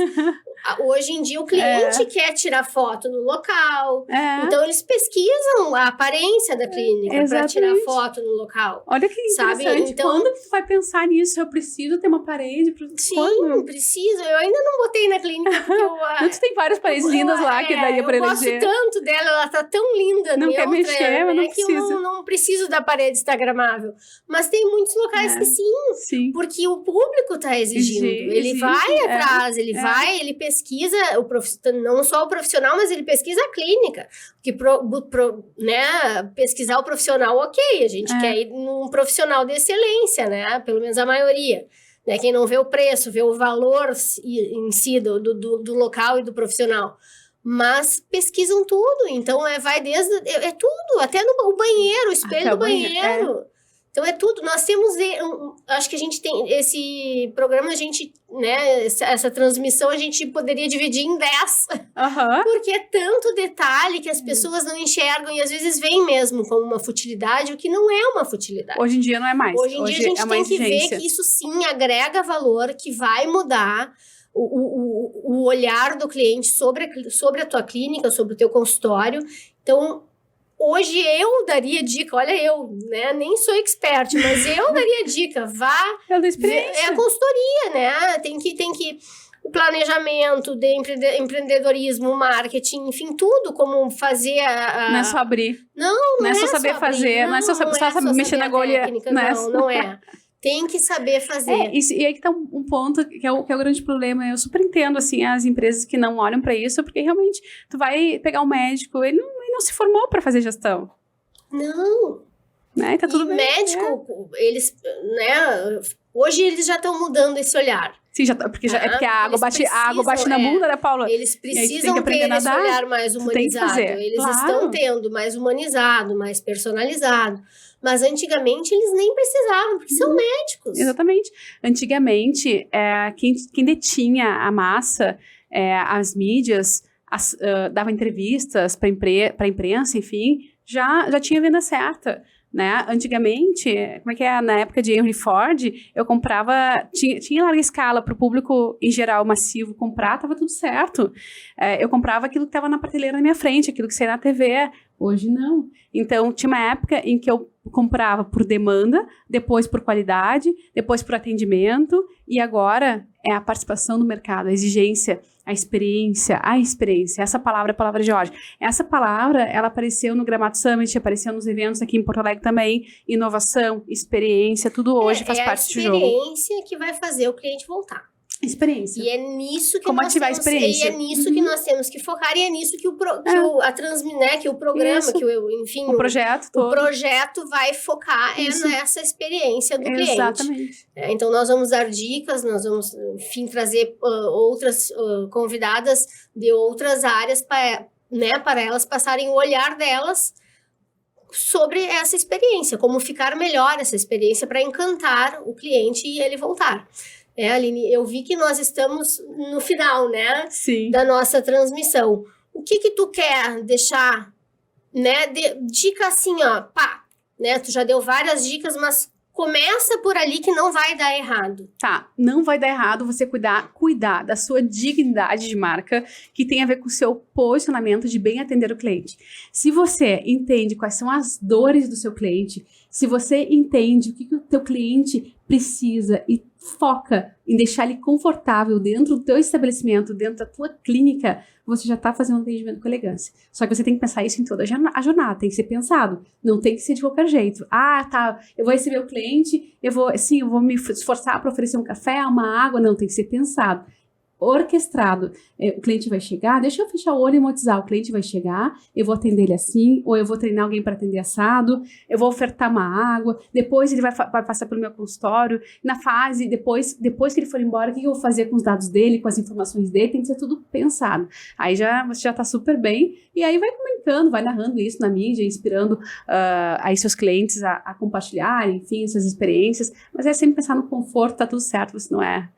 hoje em dia o cliente quer tirar foto no local. Então eles pesquisam a aparência da clínica para tirar foto no local. Olha que interessante. Sabe? Então, quando tu vai pensar nisso, eu preciso ter uma parede? Sim, preciso. Eu ainda não botei na clínica porque tu tem várias paredes lindas lá que daria para eleger. Eu gosto tanto dela, ela tá tão linda. Não quer mexer, mas não precisa. Que eu não preciso da parede instagramável. Mas tem muitos locais que sim. Porque o público tá exigindo. Ele vai atrás, ele pesquisa, não só o profissional, mas ele pesquisa a clínica. Porque né, pesquisar o profissional, ok, a gente quer ir num profissional de excelência, né? Pelo menos a maioria. Né? Quem não vê o preço, vê o valor em si do local e do profissional. Mas pesquisam tudo, então vai desde... É tudo, até no banheiro, o espelho do banheiro. Então é tudo, nós temos... acho que a gente tem esse programa, a gente, né, essa transmissão a gente poderia dividir em 10. Porque é tanto detalhe que as pessoas não enxergam e às vezes veem mesmo como uma futilidade, o que não é uma futilidade. Hoje em dia não é mais. Hoje em dia a gente tem que ver que isso sim agrega valor, que vai mudar o olhar do cliente sobre a tua clínica, sobre o teu consultório. Então, hoje eu daria dica, olha né, nem sou expert, mas eu daria dica, vá... É a consultoria, né, tem que o planejamento de empreendedorismo, marketing, enfim, tudo, como fazer Não é só abrir. Não é só saber fazer, não é só saber mexer na agulha. Não é. Tem que saber fazer. E aí que tá um ponto que é o grande problema. Eu super entendo, assim, as empresas que não olham para isso, porque realmente tu vai pegar um médico, ele não se formou para fazer gestão. Não. Né? Tá tudo bem. Médico, eles, né, hoje eles já estão mudando esse olhar. Sim, porque a água bate na bunda, né, Paula? Eles precisam ter esse olhar mais humanizado. Eles estão tendo mais humanizado, mais personalizado. Mas antigamente eles nem precisavam, porque são médicos. Exatamente. Antigamente, quem detinha a massa, as mídias, dava entrevistas para a imprensa, enfim, já tinha venda certa. Né? Antigamente, na época de Henry Ford, eu comprava, tinha larga escala para o público em geral massivo comprar, estava tudo certo. Eu comprava aquilo que estava na prateleira na minha frente, aquilo que saía na TV. Hoje não. Então, tinha uma época em que eu comprava por demanda, depois por qualidade, depois por atendimento, e agora é a participação do mercado, a exigência, A experiência. Essa palavra é a palavra de hoje. Essa palavra, ela apareceu no Gramado Summit, apareceu nos eventos aqui em Porto Alegre também. Inovação, experiência, tudo hoje faz parte do jogo. É a experiência que vai fazer o cliente voltar. Experiência. E é nisso que Como nós ativar temos, a experiência. E é nisso que nós temos que focar, e é nisso que o programa, Isso. enfim, O projeto todo. O projeto vai focar nessa experiência do cliente. Exatamente. Então, nós vamos dar dicas, nós vamos, enfim, trazer outras convidadas de outras áreas para elas passarem o olhar delas sobre essa experiência, como ficar melhor essa experiência para encantar o cliente e ele voltar. Aline, eu vi que nós estamos no final, né? Sim. Da nossa transmissão. O que tu quer deixar, né? Dica assim, ó, pá, né? Tu já deu várias dicas, mas começa por ali que não vai dar errado. Tá, não vai dar errado você cuidar da sua dignidade de marca, que tem a ver com o seu posicionamento de bem atender o cliente. Se você entende quais são as dores do seu cliente, se você entende o que o teu cliente precisa e foca em deixar ele confortável dentro do teu estabelecimento, dentro da tua clínica, você já está fazendo um atendimento com elegância. Só que você tem que pensar isso em toda a jornada, tem que ser pensado, não tem que ser de qualquer jeito. Ah, tá, eu vou receber o cliente, eu vou me esforçar para oferecer um café, uma água, não, tem que ser pensado. Orquestrado. O cliente vai chegar, deixa eu fechar o olho e hipnotizar. O cliente vai chegar, eu vou atender ele assim, ou eu vou treinar alguém para atender assado, eu vou ofertar uma água, depois ele vai passar pelo meu consultório, na fase, depois que ele for embora, o que eu vou fazer com os dados dele, com as informações dele, tem que ser tudo pensado. Aí você já tá super bem, e aí vai comunicando, vai narrando isso na mídia, inspirando aí seus clientes a compartilharem, enfim, suas experiências, mas é sempre pensar no conforto, tá tudo certo, você não é.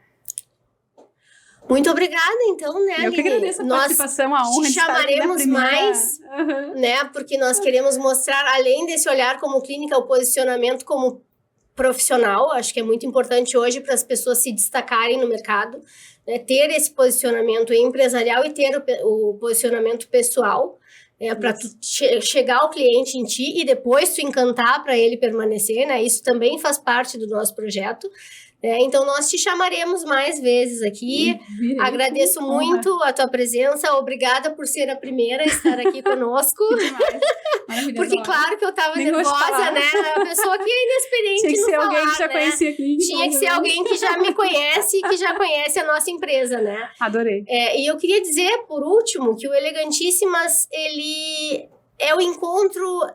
Muito obrigada, então, né, Aline? Eu que agradeço a participação, a honra de estar aqui na primeira. Te chamaremos mais, né, porque nós queremos mostrar, além desse olhar como clínica, o posicionamento como profissional. Acho que é muito importante hoje para as pessoas se destacarem no mercado, né, ter esse posicionamento empresarial e ter o posicionamento pessoal, para tu chegar ao cliente em ti e depois tu encantar para ele permanecer, né? Isso também faz parte do nosso projeto. Então, nós te chamaremos mais vezes aqui. Agradeço muito a tua presença. Obrigada por ser a primeira a estar aqui conosco. Porque, claro, que eu estava nervosa, né? A pessoa que é inexperiente tinha que ser alguém que já né? conhecia a clínica. Tinha que ser alguém que já me conhece e que já conhece a nossa empresa, né? Adorei. E eu queria dizer, por último, que o Elegantíssimas, ele é o encontro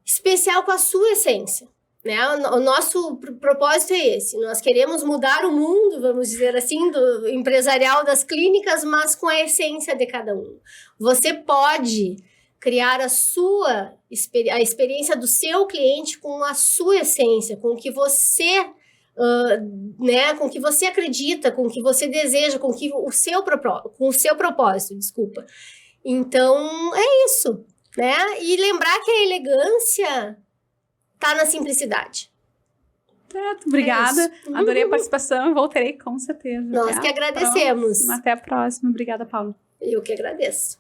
especial com a sua essência. Né? O nosso propósito é esse. Nós queremos mudar o mundo, vamos dizer assim, do empresarial das clínicas, mas com a essência de cada um. Você pode criar a experiência do seu cliente com a sua essência, com o que você, né, com o que você acredita, com o que você deseja, com o seu propósito, desculpa. Então, é isso, né? E lembrar que a elegância tá na simplicidade. Certo, obrigada. Adorei a participação e voltarei com certeza. Nós que agradecemos. Até a próxima. Obrigada, Paula. Eu que agradeço.